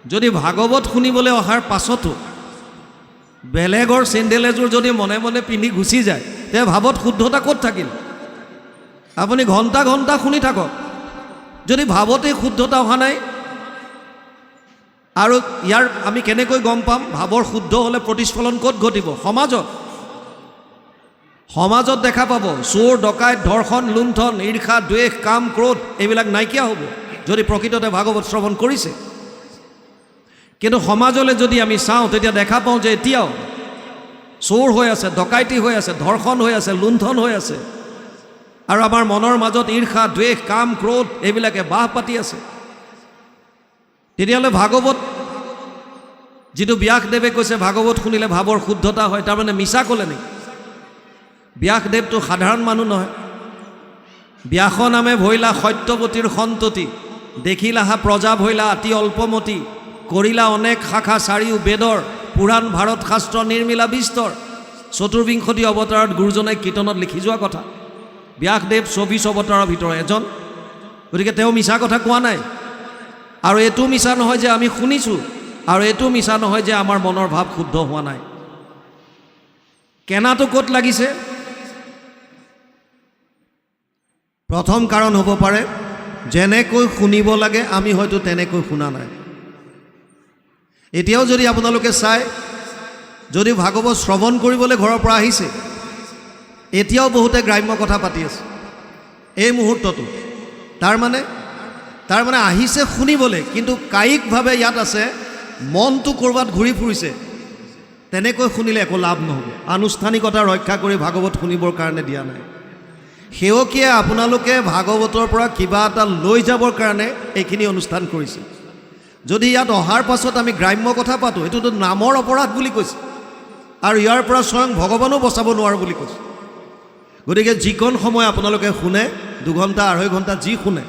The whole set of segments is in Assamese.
যদি ভাগৱত শুনিবলৈ অহাৰ পাছতো বেলেগৰ চেণ্ডেল এযোৰ যদি মনে মনে পিন্ধি গুচি যায়, তে ভাৱত শুদ্ধতা ক'ত থাকিল? আপুনি ঘণ্টা ঘণ্টা শুনি থাকক, যদি ভাৱতেই শুদ্ধতা অহা নাই। আৰু ইয়াৰ আমি কেনেকৈ গম পাম ভাৱৰ শুদ্ধ হ'লে প্ৰতিস্ফলন ক'ত ঘটিব? সমাজত। সমাজত দেখা পাব চোৰ ডকাইত ধৰ্ষণ লুণ্ঠন ঈৰ্ষা দ্বেষ কাম ক্ৰোধ এইবিলাক নাইকিয়া হ'ব যদি প্ৰকৃততে ভাগৱত শ্ৰৱণ কৰিছে। কিন্তু সমাজলৈ যদি আমি চাওঁ তেতিয়া দেখা পাওঁ যে এতিয়াও চোৰ হৈ আছে, ডকাইতি হৈ আছে, ধৰ্ষণ হৈ আছে, লুণ্ঠন হৈ আছে, আৰু আমাৰ মনৰ মাজত ঈৰ্ষা দ্বেষ কাম ক্ৰোধ এইবিলাকে বাহ পাতি আছে। তেতিয়াহ'লে ভাগৱত যিটো ব্যাসদেৱে কৈছে ভাগৱত শুনিলে ভাৱৰ শুদ্ধতা হয়, তাৰমানে মিছা ক'লে নেকি? ব্যাসদেৱটো সাধাৰণ মানুহ নহয়। ব্যাস নামে ভৈলা সত্যৱতীৰ সন্ততি, দেখিলাহা প্ৰজা ভৈলা অতি অল্পমতি, কৰিলা অনেক শাখা চাৰিও বেদৰ, পুৰাণ ভাৰত শাস্ত্ৰ নিৰ্মিলা বিস্তৰ। চতুৰ্বিংশতি অৱতাৰত গুৰুজনাই কীৰ্তনত লিখি যোৱা কথা। ব্যাসদেৱ 24 অৱতাৰৰ ভিতৰত এজন, গতিকে তেওঁ মিছা কথা কোৱা নাই। আৰু এইটো মিছা নহয় যে আমি শুনিছোঁ, আৰু এইটো মিছা নহয় যে আমাৰ মনৰ ভাৱ শুদ্ধ হোৱা নাই। কেনাটো ক'ত লাগিছে? প্ৰথম কাৰণ হ'ব পাৰে যেনেকৈ শুনিব লাগে আমি হয়তো তেনেকৈ শুনা নাই। এতিয়াও যদি আপোনালোকে চাই, যদি ভাগৱত শ্ৰৱণ কৰিবলৈ ঘৰৰ পৰা আহিছে, এতিয়াও বহুতে গ্ৰাম্য কথা পাতি আছে এই মুহূৰ্তটো। তাৰমানে আহিছে শুনিবলৈ, কিন্তু কায়িকভাৱে ইয়াত আছে, মনটো ক'ৰবাত ঘূৰি ফুৰিছে। তেনেকৈ শুনিলে একো লাভ নহ'ব। আনুষ্ঠানিকতা ৰক্ষা কৰি ভাগৱত শুনিবৰ কাৰণে দিয়া নাই। সেৱকীয়ে আপোনালোকে ভাগৱতৰ পৰা কিবা এটা লৈ যাবৰ কাৰণে এইখিনি অনুষ্ঠান কৰিছে। যদি ইয়াত অহাৰ পাছত আমি গ্ৰাম্য কথা পাতোঁ, এইটোতো নামৰ অপৰাধ বুলি কৈছে, আৰু ইয়াৰ পৰা স্বয়ং ভগৱানো বচাব নোৱাৰোঁ বুলি কৈছে। গতিকে যিকণ সময় আপোনালোকে শুনে, 2 ঘণ্টা 2.5 ঘণ্টা যি শুনে,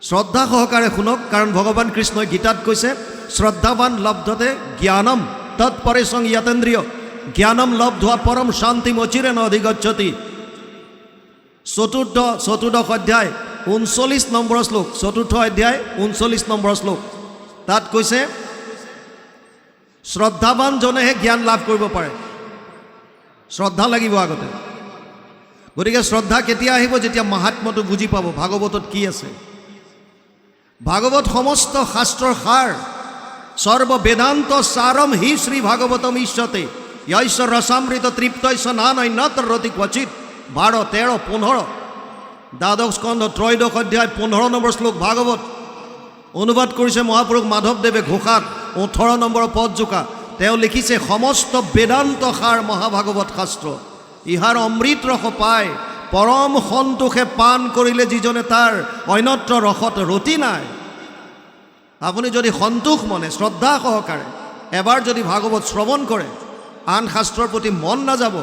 শ্ৰদ্ধা সহকাৰে শুনক। কাৰণ ভগৱান কৃষ্ণই গীতাত কৈছে, শ্ৰদ্ধাৱান লব্ধতে জ্ঞানম তৎপৰেশং য়াতেন্দ্ৰিয়, জ্ঞানম লব্ধোৱা পৰম শান্তিম অচিৰেণ অধিগচ্ছতি। চতুৰ্দশ অধ্যায় 39 নম্বৰ শ্লোক, 4ৰ্থ অধ্যায় 39 নম্বৰ শ্লোক। তাত কৈছে শ্ৰদ্ধাৱানজনেহে জ্ঞান লাভ কৰিব পাৰে। শ্ৰদ্ধা লাগিব আগতে। গতিকে শ্ৰদ্ধা কেতিয়া আহিব? যেতিয়া মাহাত্ম্যটো বুজি পাব ভাগৱতত কি আছে। ভাগৱত সমস্ত শাস্ত্ৰৰ সাৰ, সৰ্ব বেদান্ত সাৰম হি শ্ৰী ভাগৱতম ইষ্যতে, য়স্য ৰসামৃত তৃপ্তস্য নানন্যত্ৰ ৰতি ক্বচিত। 12, 13, 15, দ্বাদশ স্কন্ধ 3য় অধ্যায় 15 নম্বৰ শ্লোক ভাগৱত। অনুবাদ কৰিছে মহাপুৰুষ মাধৱদেৱে ঘোষাত 18 নম্বৰ পদজোকা। তেওঁ লিখিছে, সমস্ত বেদান্ত সাৰ মহাভাগৱত শাস্ত্ৰ, ইহাৰ অমৃত ৰস পায়, পৰম সন্তোষে পান কৰিলে যিজনে তাৰ অন্যত্ৰ ৰসত ৰতি নাই। আপুনি যদি সন্তোষ মনে শ্ৰদ্ধা সহকাৰে এবাৰ যদি ভাগৱত শ্ৰৱণ কৰে, আন শাস্ত্ৰৰ প্ৰতি মন নাযাব।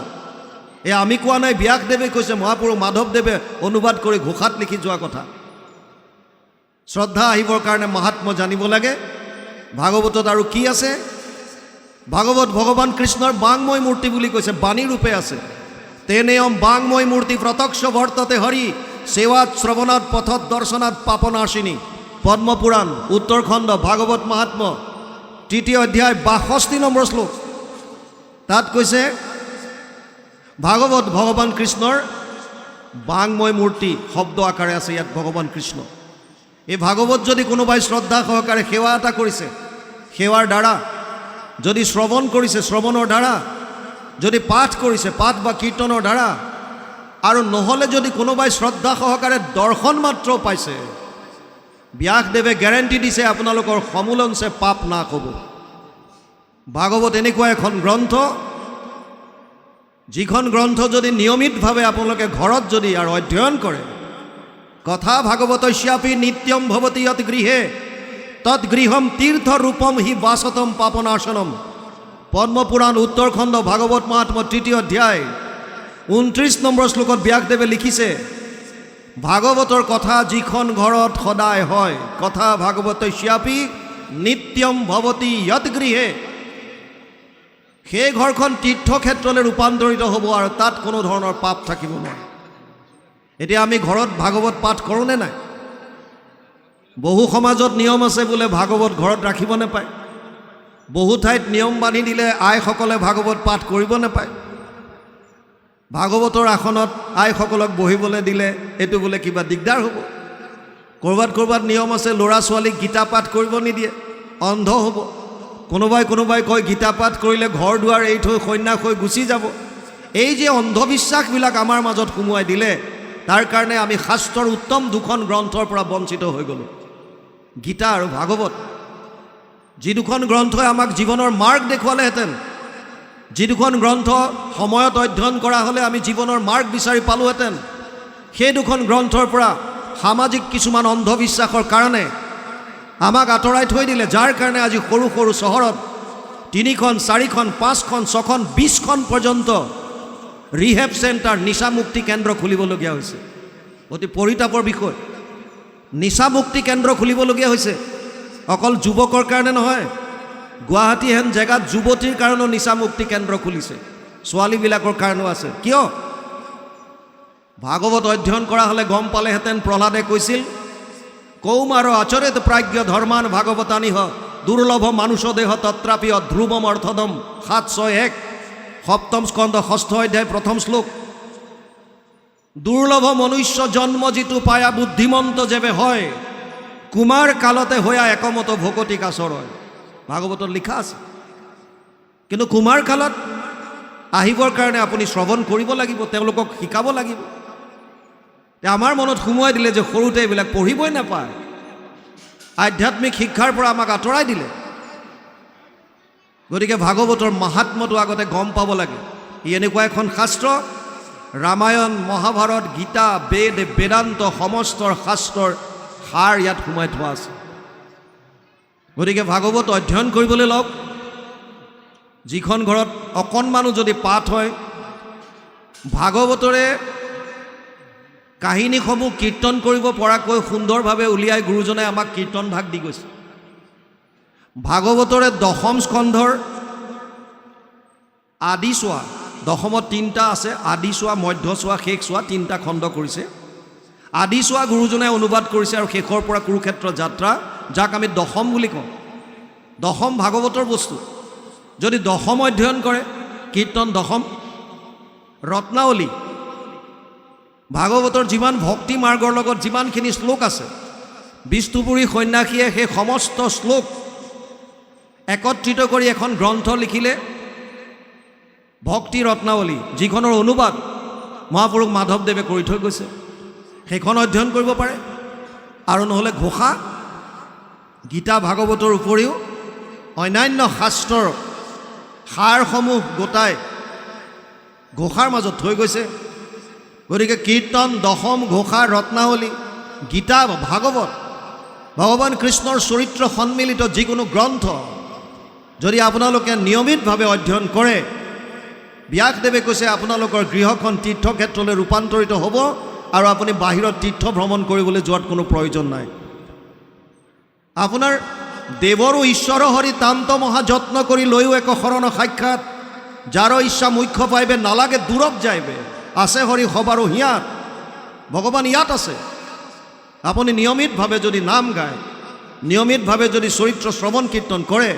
আমি কোৱা নাই, ব্যাসদেৱে কৈছে, মহাপুৰুষ মাধৱদেৱে অনুবাদ কৰি ঘোষাত লিখি যোৱা কথা। শ্ৰদ্ধা আহিবৰ কাৰণে মাহাত্ম্য জানিব লাগে। ভাগৱতত আৰু কি আছে? ভাগৱত ভগৱান কৃষ্ণৰ বাংময় মূৰ্তি বুলি কৈছে, বাণী ৰূপে আছে। তেনেয়ম বাংময় মূৰ্তি প্ৰত্যক্ষ বৰ্ততে হৰি, সেৱাত শ্ৰৱণাত পথত দৰ্শনাত পাপনাশিনী। পদ্মপুৰাণ উত্তৰখণ্ড ভাগৱত মাহাত্ম্য 3য় অধ্যায় 62 নম্বৰ শ্লোক। তাত কৈছে ভাগৱত ভগৱান কৃষ্ণৰ বাংময় মূৰ্তি শব্দ আকাৰে আছে ইয়াত ভগৱান কৃষ্ণ। এই ভাগৱত যদি কোনোবাই শ্ৰদ্ধা সহকাৰে সেৱা এটা কৰিছে, সেৱাৰ দ্বাৰা যদি শ্ৰৱণ কৰিছে, শ্ৰৱণৰ দ্বাৰা যদি পাঠ কৰিছে, পাঠ বা কীৰ্তনৰ দ্বাৰা, আৰু নহ'লে যদি কোনোবাই শ্ৰদ্ধা সহকাৰে দৰ্শন মাত্ৰ পাইছে, ব্যাসদেৱে গেৰেণ্টি দিছে আপোনালোকৰ সমূলনছে পাপ নাশ হ'ব। ভাগৱত এনেকুৱা এখন গ্ৰন্থ, যিখন গ্ৰন্থ যদি নিয়মিতভাৱে আপোনালোকে ঘৰত যদি আৰু অধ্যয়ন কৰে, কথা ভাগৱতস্যাপি নিত্যম ভৱতি যৎ গৃহে তৎগৃহম তীৰ্থ ৰূপম হি বাসতম পাপনাশনম। পদ্মপুৰাণ উত্তৰখণ্ড ভাগৱত মাহাত্ম্য 3য় অধ্যায় 29 নম্বৰ শ্লোকত ব্যাসদেৱে লিখিছে, ভাগৱতৰ কথা যিখন ঘৰত সদায় হয়, কথা ভাগৱতস্যাপি নিত্যম ভৱতি যৎ গৃহে, সেই ঘৰখন তীৰ্থক্ষেত্ৰলৈ ৰূপান্তৰিত হ'ব আৰু তাত কোনো ধৰণৰ পাপ থাকিব নোৱাৰে। এতিয়া আমি ঘৰত ভাগৱত পাঠ কৰোঁনে নাই? বহু সমাজত নিয়ম আছে বোলে ভাগৱত ঘৰত ৰাখিব নাপায়, বহু ঠাইত নিয়ম বান্ধি দিলে আইসকলে ভাগৱত পাঠ কৰিব নাপায়, ভাগৱতৰ আসনত আইসকলক বহিবলৈ দিলে এইটো বোলে কিবা দিগদাৰ হ'ব, ক'ৰবাত নিয়ম আছে ল'ৰা ছোৱালীক গীতা পাঠ কৰিব নিদিয়ে, অন্ধ হ'ব, কোনোবাই কয় গীতা পাঠ কৰিলে ঘৰ দুৱাৰ এৰি থৈ সন্যাস হৈ গুচি যাব। এই যে অন্ধবিশ্বাসবিলাক আমাৰ মাজত সোমোৱাই দিলে, তাৰ কাৰণে আমি শাস্ত্ৰৰ উত্তম দুখন গ্ৰন্থৰ পৰা বঞ্চিত হৈ গ'লোঁ, গীতা আৰু ভাগৱত। যি দুখন গ্ৰন্থই আমাক জীৱনৰ মাৰ্গ দেখুৱালেহেঁতেন, যি দুখন গ্ৰন্থ সময়ত অধ্যয়ন কৰা হ'লে আমি জীৱনৰ মাৰ্গ বিচাৰি পালোহেঁতেন, সেই দুখন গ্ৰন্থৰ পৰা সামাজিক কিছুমান অন্ধবিশ্বাসৰ কাৰণে আমাক আঁতৰাই থৈ দিলে, যাৰ কাৰণে আজি সৰু সৰু চহৰত 3খন 4খন 5খন 6খন 20খন পৰ্যন্ত ৰিহেব চেণ্টাৰ নিচামুক্তি কেন্দ্ৰ খুলিবলগীয়া হৈছে। অতি পৰিতাপৰ বিষয়, নিচামুক্তি কেন্দ্ৰ খুলিবলগীয়া হৈছে। অকল যুৱকৰ কাৰণে নহয়, গুৱাহাটী হেন জেগাত যুৱতীৰ কাৰণেও নিচামুক্তি কেন্দ্ৰ খুলিছে, ছোৱালীবিলাকৰ কাৰণেও আছে। কিয়? ভাগৱত অধ্যয়ন কৰা হ'লে গম পালেহেঁতেন, প্ৰহ্লাদে কৈছিল কৌমাৰ আচৰিত প্ৰাজ্ঞ ধৰ্মান ভাগৱতানিহ দুৰ্লভ মানুষ দেহ তত্ৰাপি অধ্ৰুৱম অৰ্থদম 761 সপ্তম স্কন্ধ 6ষ্ঠ অধ্যায় 1ম শ্লোক। দুৰ্লভ মনুষ্য জন্ম যিটো পায়া বুদ্ধিমন্ত যেবে হয়, কুমাৰ কালতে হোয়া একমত ভকতি কাছৰয়, ভাগৱতত লিখা আছে। কিন্তু কুমাৰ কালত আহিবৰ কাৰণে আপুনি শ্ৰৱণ কৰিব লাগিব, তেওঁলোকক শিকাব লাগিব। আমাৰ মনত সোমোৱাই দিলে যে সৰুতে এইবিলাক পঢ়িবই নাপায়, আধ্যাত্মিক শিক্ষাৰ পৰা আমাক আঁতৰাই দিলে। গতিকে ভাগৱতৰ মাহাত্ম্যটো আগতে গম পাব লাগে। ই এনেকুৱা এখন শাস্ত্ৰ, ৰামায়ণ মহাভাৰত গীতা বেদ বেদান্ত সমস্তৰ শাস্ত্ৰৰ সাৰ ইয়াত সোমাই থোৱা আছে। গতিকে ভাগৱত অধ্যয়ন কৰিবলৈ লওক। যিখন ঘৰত অকণমানো যদি পাঠ হয়, ভাগৱতৰে কাহিনীসমূহ কীৰ্তন কৰিব পৰাকৈ সুন্দৰভাৱে উলিয়াই গুৰুজনে আমাক কীৰ্তন ভাগ দি গৈছে। ভাগৱতৰে 10ম স্কন্ধৰ আদি চোৱা, 10মত 3টা আছে, আদি চোৱা, মধ্য চোৱা, শেষ চোৱা, 3টা খণ্ড কৰিছে। আদি চোৱা গুৰুজনে অনুবাদ কৰিছে, আৰু শেষৰ পৰা কুৰুক্ষেত্ৰ যাত্ৰা, যাক আমি 10ম বুলি কওঁ। 10ম ভাগৱতৰ বস্তু। যদি 10ম অধ্যয়ন কৰে, কীৰ্তন 10ম, ৰত্নাৱলী, ভাগৱতৰ যিমান ভক্তি মাৰ্গৰ লগত যিমানখিনি শ্লোক আছে, বিষ্ণুপুৰী সন্যাসীয়ে সেই সমস্ত শ্লোক একত্ৰিত কৰি এখন গ্ৰন্থ লিখিলে, ভক্তি ৰত্নাৱলী, যিখনৰ অনুবাদ মহাপুৰুষ মাধৱদেৱে কৰি থৈ গৈছে। সেইখন অধ্যয়ন কৰিব পাৰে। আৰু নহ'লে ঘোষা, গীতা ভাগৱতৰ উপৰিও অন্যান্য শাস্ত্ৰৰ সাৰসমূহ গোটাই ঘোষাৰ মাজত থৈ গৈছে। গতিকে কীৰ্তন 10ম, ঘোষা, ৰত্নাৱলী, গীতা, ভাগৱত, ভগৱান কৃষ্ণৰ চৰিত্ৰ সন্মিলিত যিকোনো গ্ৰন্থ যদি আপোনালোকে নিয়মিতভাৱে অধ্যয়ন কৰে, ব্যাসদেৱে কৈছে আপোনালোকৰ গৃহখন তীৰ্থক্ষেত্ৰলৈ ৰূপান্তৰিত হ'ব, আৰু আপুনি বাহিৰত তীৰ্থ ভ্ৰমণ কৰিবলৈ যোৱাত কোনো প্ৰয়োজন নাই। আপোনাৰ দেৱৰো ঈশ্বৰ হৰি তান্ত মহাযত্ন কৰি লৈও এক শৰণ সাক্ষাৎ, যাৰ ইচ্ছা মুখ্য পাইবে নালাগে দূৰত যাইবে, আছে হৰি সবাৰো হিয়াত, ভগৱান ইয়াত আছে। আপুনি নিয়মিতভাৱে যদি নাম গায়, নিয়মিতভাৱে যদি চৰিত্ৰ শ্ৰৱণ কীৰ্তন কৰে,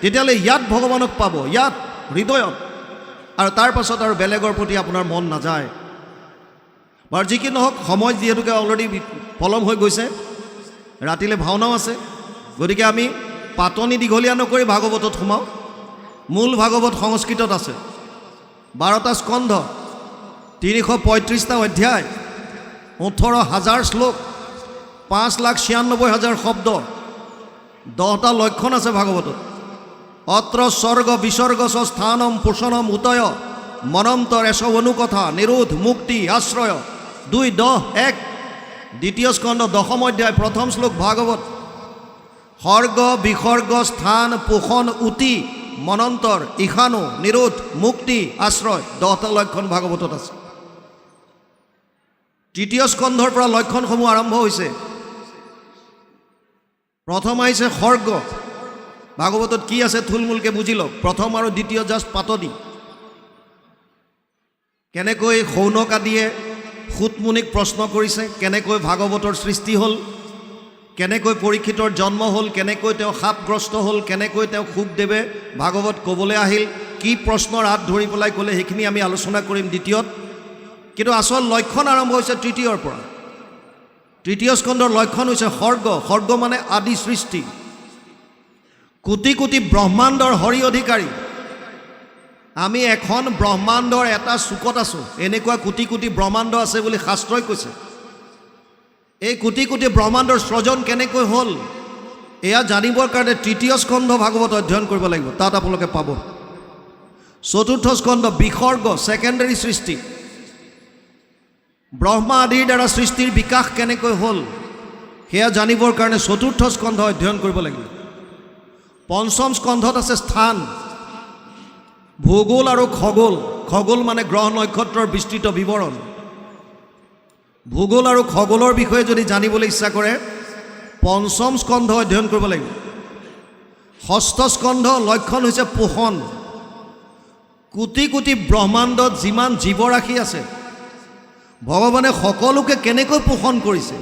তেতিয়াহ'লে ইয়াত ভগৱানক পাব, ইয়াত হৃদয়ত, আৰু তাৰ পাছত আৰু বেলেগৰ প্ৰতি আপোনাৰ মন নাযায়। বাৰু যি কি নহওক, সময় যিহেতুকে অলৰেডি পলম হৈ গৈছে, ৰাতিলৈ ভাওনাও আছে, গতিকে আমি পাতনি দীঘলীয়া নকৰি ভাগৱতত সোমাওঁ। মূল ভাগৱত সংস্কৃতত আছে, 12টা স্কন্ধ, 335টা অধ্যায়, 18,000 শ্লোক, 5,96,000 শব্দ, 10টা লক্ষণ আছে ভাগৱতত। অত্ৰ স্বৰ্গ বিসৰ্গ স্থানম পোষণম উতয় মনন্তৰ এশ অনুকথা নিৰোধ মুক্তি আশ্ৰয় 2, 10, 1। দ্বিতীয় স্কন্ধ 10ম অধ্যায় 1ম শ্লোক ভাগৱত। সৰ্গ বিসৰ্গ স্থান পোষণ উতি মনন্তৰ ঈশানু নিৰোধ মুক্তি আশ্ৰয়, 10টা লক্ষণ ভাগৱতত আছে। তৃতীয় স্কন্ধৰ পৰা লক্ষণসমূহ আৰম্ভ হৈছে। প্ৰথম আহিছে সৰ্গ। ভাগৱতত কি আছে থুলমূলকৈ বুজি লওক। প্ৰথম আৰু দ্বিতীয় জাষ্ট পাতনি। কেনেকৈ শৌনক আদিয়ে সুতমুনিক প্ৰশ্ন কৰিছে, কেনেকৈ ভাগৱতৰ সৃষ্টি হ'ল, কেনেকৈ পৰীক্ষিতৰ জন্ম হ'ল, কেনেকৈ তেওঁ শাপগ্ৰস্ত হ'ল, কেনেকৈ তেওঁ শুকদেৱে ভাগৱত ক'বলৈ আহিল, কি প্ৰশ্নৰ হাত ধৰি পেলাই ক'লে, সেইখিনি আমি আলোচনা কৰিম দ্বিতীয়ত। কিন্তু আচল লক্ষণ আৰম্ভ হৈছে তৃতীয়ৰ পৰা। তৃতীয় স্কন্ধৰ লক্ষণ হৈছে সৰ্গ। সৰ্গ মানে আদি সৃষ্টি। কোটি কোটি ব্ৰহ্মাণ্ডৰ হৰি অধিকাৰী। আমি এখন ব্ৰহ্মাণ্ডৰ এটা চুকত আছোঁ। এনেকুৱা কোটি কোটি ব্ৰহ্মাণ্ড আছে বুলি শাস্ত্ৰই কৈছে। এই কোটি কোটি ব্ৰহ্মাণ্ডৰ সৃজন কেনেকৈ হ'ল, এয়া জানিবৰ কাৰণে তৃতীয় স্কন্ধ ভাগৱত অধ্যয়ন কৰিব লাগিব। তাত আপোনালোকে পাব। চতুৰ্থ স্কন্ধ বিসৰ্গ, ছেকেণ্ডাৰী সৃষ্টি। ব্ৰহ্মা আদিৰ দ্বাৰা সৃষ্টিৰ বিকাশ কেনেকৈ হ'ল, সেয়া জানিবৰ কাৰণে চতুৰ্থ স্কন্ধ অধ্যয়ন কৰিব লাগিব। পঞ্চম স্কন্ধত আছে স্থান, ভূগোল আৰু খগোল। খগোল মানে গ্ৰহ নক্ষত্ৰৰ বিস্তৃত বিৱৰণ। ভূগোল আৰু খগোলৰ বিষয়ে যদি জানিবলৈ ইচ্ছা কৰে পঞ্চম স্কন্ধ অধ্যয়ন কৰিব লাগিব। ষষ্ঠ স্কন্ধ লক্ষণ হৈছে পোষণ। কোটি কোটি ব্ৰহ্মাণ্ডত যিমান জীৱৰাশি আছে ভগৱানে সকলোকে কেনেকৈ পোষণ কৰিছে।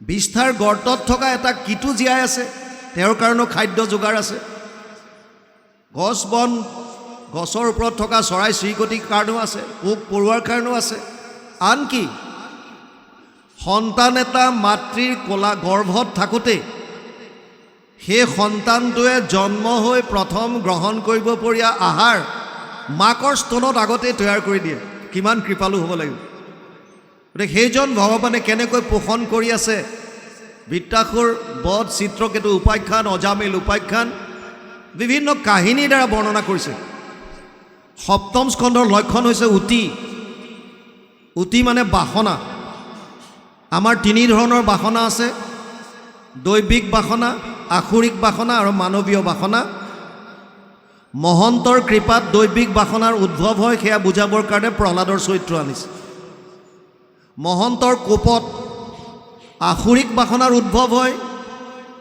বিষ্ঠাৰ গৰ্তত থকা এটা কীটো জীয়াই আছে, তেওঁৰ কাৰণেও খাদ্য যোগাৰ আছে। গছ বন, গছৰ ওপৰত থকা চৰাই চিৰিকটিৰ কাৰণেও আছে, পোক পৰুৱাৰ কাৰণেও আছে। আনকি সন্তান এটা মাতৃৰ কোলা গৰ্ভত থাকোঁতে সেই সন্তানটোৱে জন্ম হৈ প্ৰথম গ্ৰহণ কৰিব পৰীয়া আহাৰ মাকৰ স্তনত আগতেই তৈয়াৰ কৰি দিয়ে। কিমান কৃপালু হ'ব লাগিব। গতিকে সেইজন ভগৱানে কেনেকৈ পোষণ কৰি আছে, বৃত্তাসুৰ বধ, চিত্ৰকেতু উপাখ্যান, অজামিল উপাখ্যান, বিভিন্ন কাহিনীৰ দ্বাৰা বৰ্ণনা কৰিছে। সপ্তম স্কন্ধৰ লক্ষণ হৈছে উতি। উতি মানে বাসনা। আমাৰ তিনি ধৰণৰ বাসনা আছে, দৈবিক বাসনা, আসুৰিক বাসনা আৰু মানৱীয় বাসনা। মহন্তৰ কৃপাত দৈবিক বাসনাৰ উদ্ভৱ হয়, সেয়া বুজাবৰ কাৰণে প্ৰহ্লাদৰ চৰিত্ৰ আনিছে। মহন্তৰ কোপত আসুৰিক বাসনাৰ উদ্ভৱ হয়।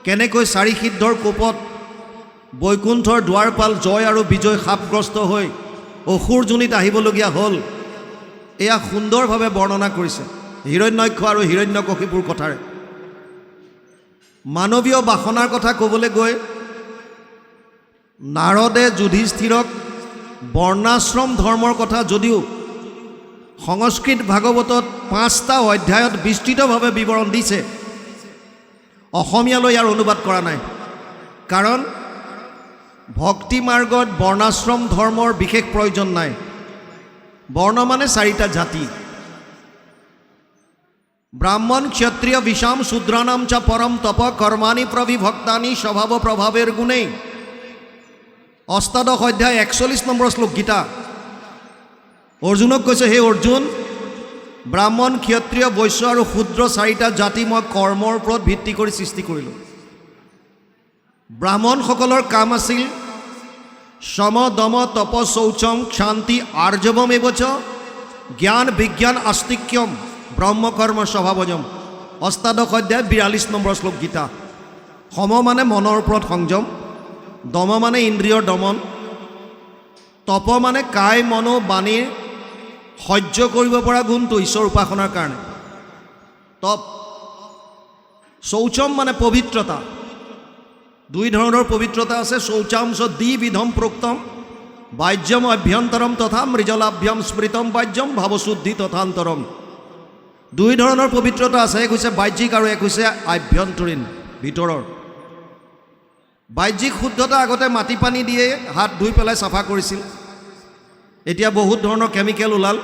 কেনেকৈ চাৰি সিদ্ধৰ কোপত বৈকুণ্ঠৰ দুৱাৰপাল জয় আৰু বিজয় শাপগ্ৰস্ত হৈ অসুৰ যোনিত আহিবলগীয়া হ'ল, এয়া সুন্দৰভাৱে বৰ্ণনা কৰিছে হিৰণ্যক্ষ আৰু হিৰণ্যকশিপুৰ কথাৰে। মানৱীয় বাসনাৰ কথা ক'বলৈ গৈ নাৰদে যুধিষ্ঠিৰক বৰ্ণাশ্ৰম ধৰ্মৰ কথা যদিও সংস্কৃত ভাগৱতত 5টা অধ্যায়ত বিস্তৃতভাৱে বিৱৰণ দিছে, অসমীয়ালৈ ইয়াৰ অনুবাদ কৰা নাই। কাৰণ ভক্তি মাৰ্গত বৰ্ণাশ্ৰম ধৰ্মৰ বিশেষ প্ৰয়োজন নাই। বৰ্ণ মানে 4টা জাতি। ব্ৰাহ্মণ ক্ষত্ৰিয় বিষাম শূদ্ৰানাম চ পৰম তপ কৰ্মাণি প্ৰবিভক্তানি স্বভাৱ প্ৰভাৱেৰ গুণেই। অষ্টাদশ অধ্যায় 41 নম্বৰ শ্লোক গীতা। অৰ্জুনক কৈছে, হে অৰ্জুন, ব্ৰাহ্মণ ক্ষত্ৰিয় বৈশ্য আৰু শূদ্ৰ 4টা জাতি মই কৰ্মৰ ওপৰত ভিত্তি কৰি সৃষ্টি কৰিলোঁ। ব্ৰাহ্মণসকলৰ কাম আছিল সম দম তপ শৌচম শান্তি আৰ্জৱম এবচ জ্ঞান বিজ্ঞান আস্তিক্যম ব্ৰহ্মকৰ্ম স্বভাৱজম। অষ্টাদশ অধ্যায় 42 নম্বৰ শ্লোক গীতা। সম মানে মনৰ ওপৰত সংযম, দম মানে ইন্দ্ৰিয়ৰ দমন, তপ মানে কায় মনো বাণীৰ সহ্য কৰিব পৰা গুণটো ঈশ্বৰ উপাসনাৰ কাৰণে তপ। শৌচম মানে পবিত্ৰতা। 2 ধৰণৰ পবিত্ৰতা আছে। শৌচাংশ দ্বিবিধম প্ৰোক্তম বাহ্যম অভ্যন্তৰম তথা মৃজলাভ্যম স্মৃতম বাহ্যম ভাৱশুদ্ধি তথান্তৰম। 2 ধৰণৰ পবিত্ৰতা আছে, এক হৈছে বাহ্যিক আৰু এক হৈছে আভ্যন্তৰীণ, ভিতৰৰ। বাহ্যিক শুদ্ধতা আগতে মাটি পানী দিয়ে হাত ধুই পেলাই চাফা কৰিছিল, এতিয়া বহুত ধৰণৰ কেমিকেল ওলাল।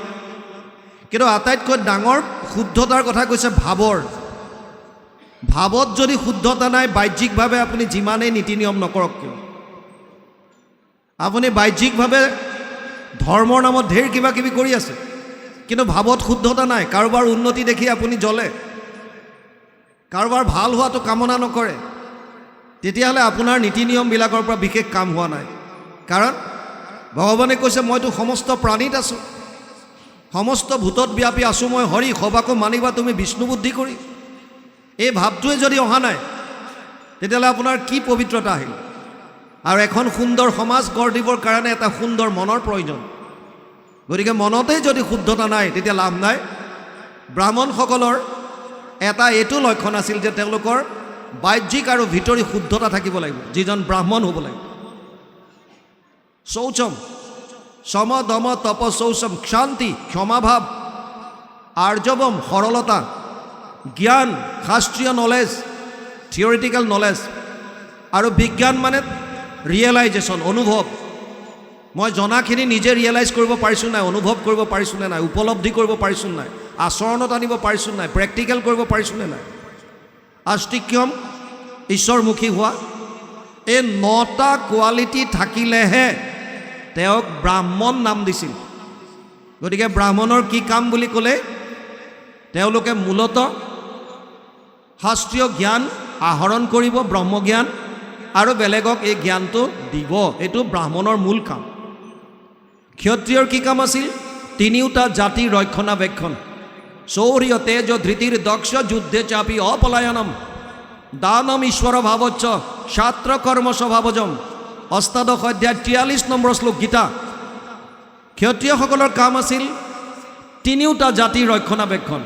কিন্তু আটাইতকৈ ডাঙৰ শুদ্ধতাৰ কথা কৈছে ভাৱৰ। ভাৱত যদি শুদ্ধতা নাই, বাহ্যিকভাৱে আপুনি যিমানেই নীতি নিয়ম নকৰক কিয়, আপুনি বাহ্যিকভাৱে ধৰ্মৰ নামত ঢেৰ কিবা কিবি কৰি আছে, কিন্তু ভাৱত শুদ্ধতা নাই। কাৰোবাৰ উন্নতি দেখি আপুনি জ্বলে, কাৰোবাৰ ভাল হোৱাটো কামনা নকৰে, তেতিয়াহ'লে আপোনাৰ নীতি নিয়মবিলাকৰ পৰা বিশেষ কাম হোৱা নাই। কাৰণ ভগৱানে কৈছে, মইতো সমস্ত প্ৰাণীত আছোঁ, সমস্ত ভূতত ব্যাপী আছোঁ মই হৰি, সবাকো মানিবা তুমি বিষ্ণু বুদ্ধি কৰি। এই ভাৱটোৱে যদি অহা নাই, তেতিয়াহ'লে আপোনাৰ কি পবিত্ৰতা আহিল? আৰু এখন সুন্দৰ সমাজ গঢ় দিবৰ কাৰণে এটা সুন্দৰ মনৰ প্ৰয়োজন। গতিকে মনতেই যদি শুদ্ধতা নাই, তেতিয়া লাভ নাই। ব্ৰাহ্মণসকলৰ এটা এইটো লক্ষণ আছিল যে তেওঁলোকৰ বাহ্যিক আৰু ভিতৰি শুদ্ধতা থাকিব লাগিব, যিজন ব্ৰাহ্মণ হ'ব লাগিব। শৌচম, সম দম তপ শৌচম, শান্তি ক্ষমাভাৱ, আৰ্জৱম সৰলতা, জ্ঞান শাস্ত্ৰীয় নলেজ, থিয়ৰিটিকেল নলেজ, আৰু বিজ্ঞান মানে ৰিয়েলাইজেশ্যন অনুভৱ। মই জনাখিনি নিজে ৰিয়েলাইজ কৰিব পাৰিছোঁ নাই, অনুভৱ কৰিব পাৰিছোঁ নে নাই, উপলব্ধি কৰিব পাৰিছোঁ নাই, আচৰণত আনিব পাৰিছোঁ নাই, প্ৰেক্টিকেল কৰিব পাৰিছোঁ নে নাই। আস্তিক্যম ঈশ্বৰমুখী হোৱা, এই 9টা কোৱালিটি থাকিলেহে তেওঁক ব্ৰাহ্মণ নাম দিছিল। গতিকে ব্ৰাহ্মণৰ কি কাম বুলি ক'লে তেওঁলোকে মূলতঃ শাস্ত্ৰীয় জ্ঞান আহৰণ কৰিব, ব্ৰহ্মজ্ঞান, আৰু বেলেগক এই জ্ঞানটো দিব। এইটো ব্ৰাহ্মণৰ মূল কাম। ক্ষত্ৰিয়ৰ কি কাম আছিল? 3টা জাতিৰ ৰক্ষণাবেক্ষণ। শৌৰ্য তেজ ধৃতিৰ দক্ষ যুদ্ধে চাপি অপলায়নম দানম ঈশ্বৰ ভাৱচ্চ ছাত্ৰ কৰ্ম স্বভাৱজম। অষ্টাদশ অধ্যায় 43 নম্বৰ শ্লোক গীতা। ক্ষত্ৰিয়সকলৰ কাম আছিল 3টা জাতিৰ ৰক্ষণাবেক্ষণ।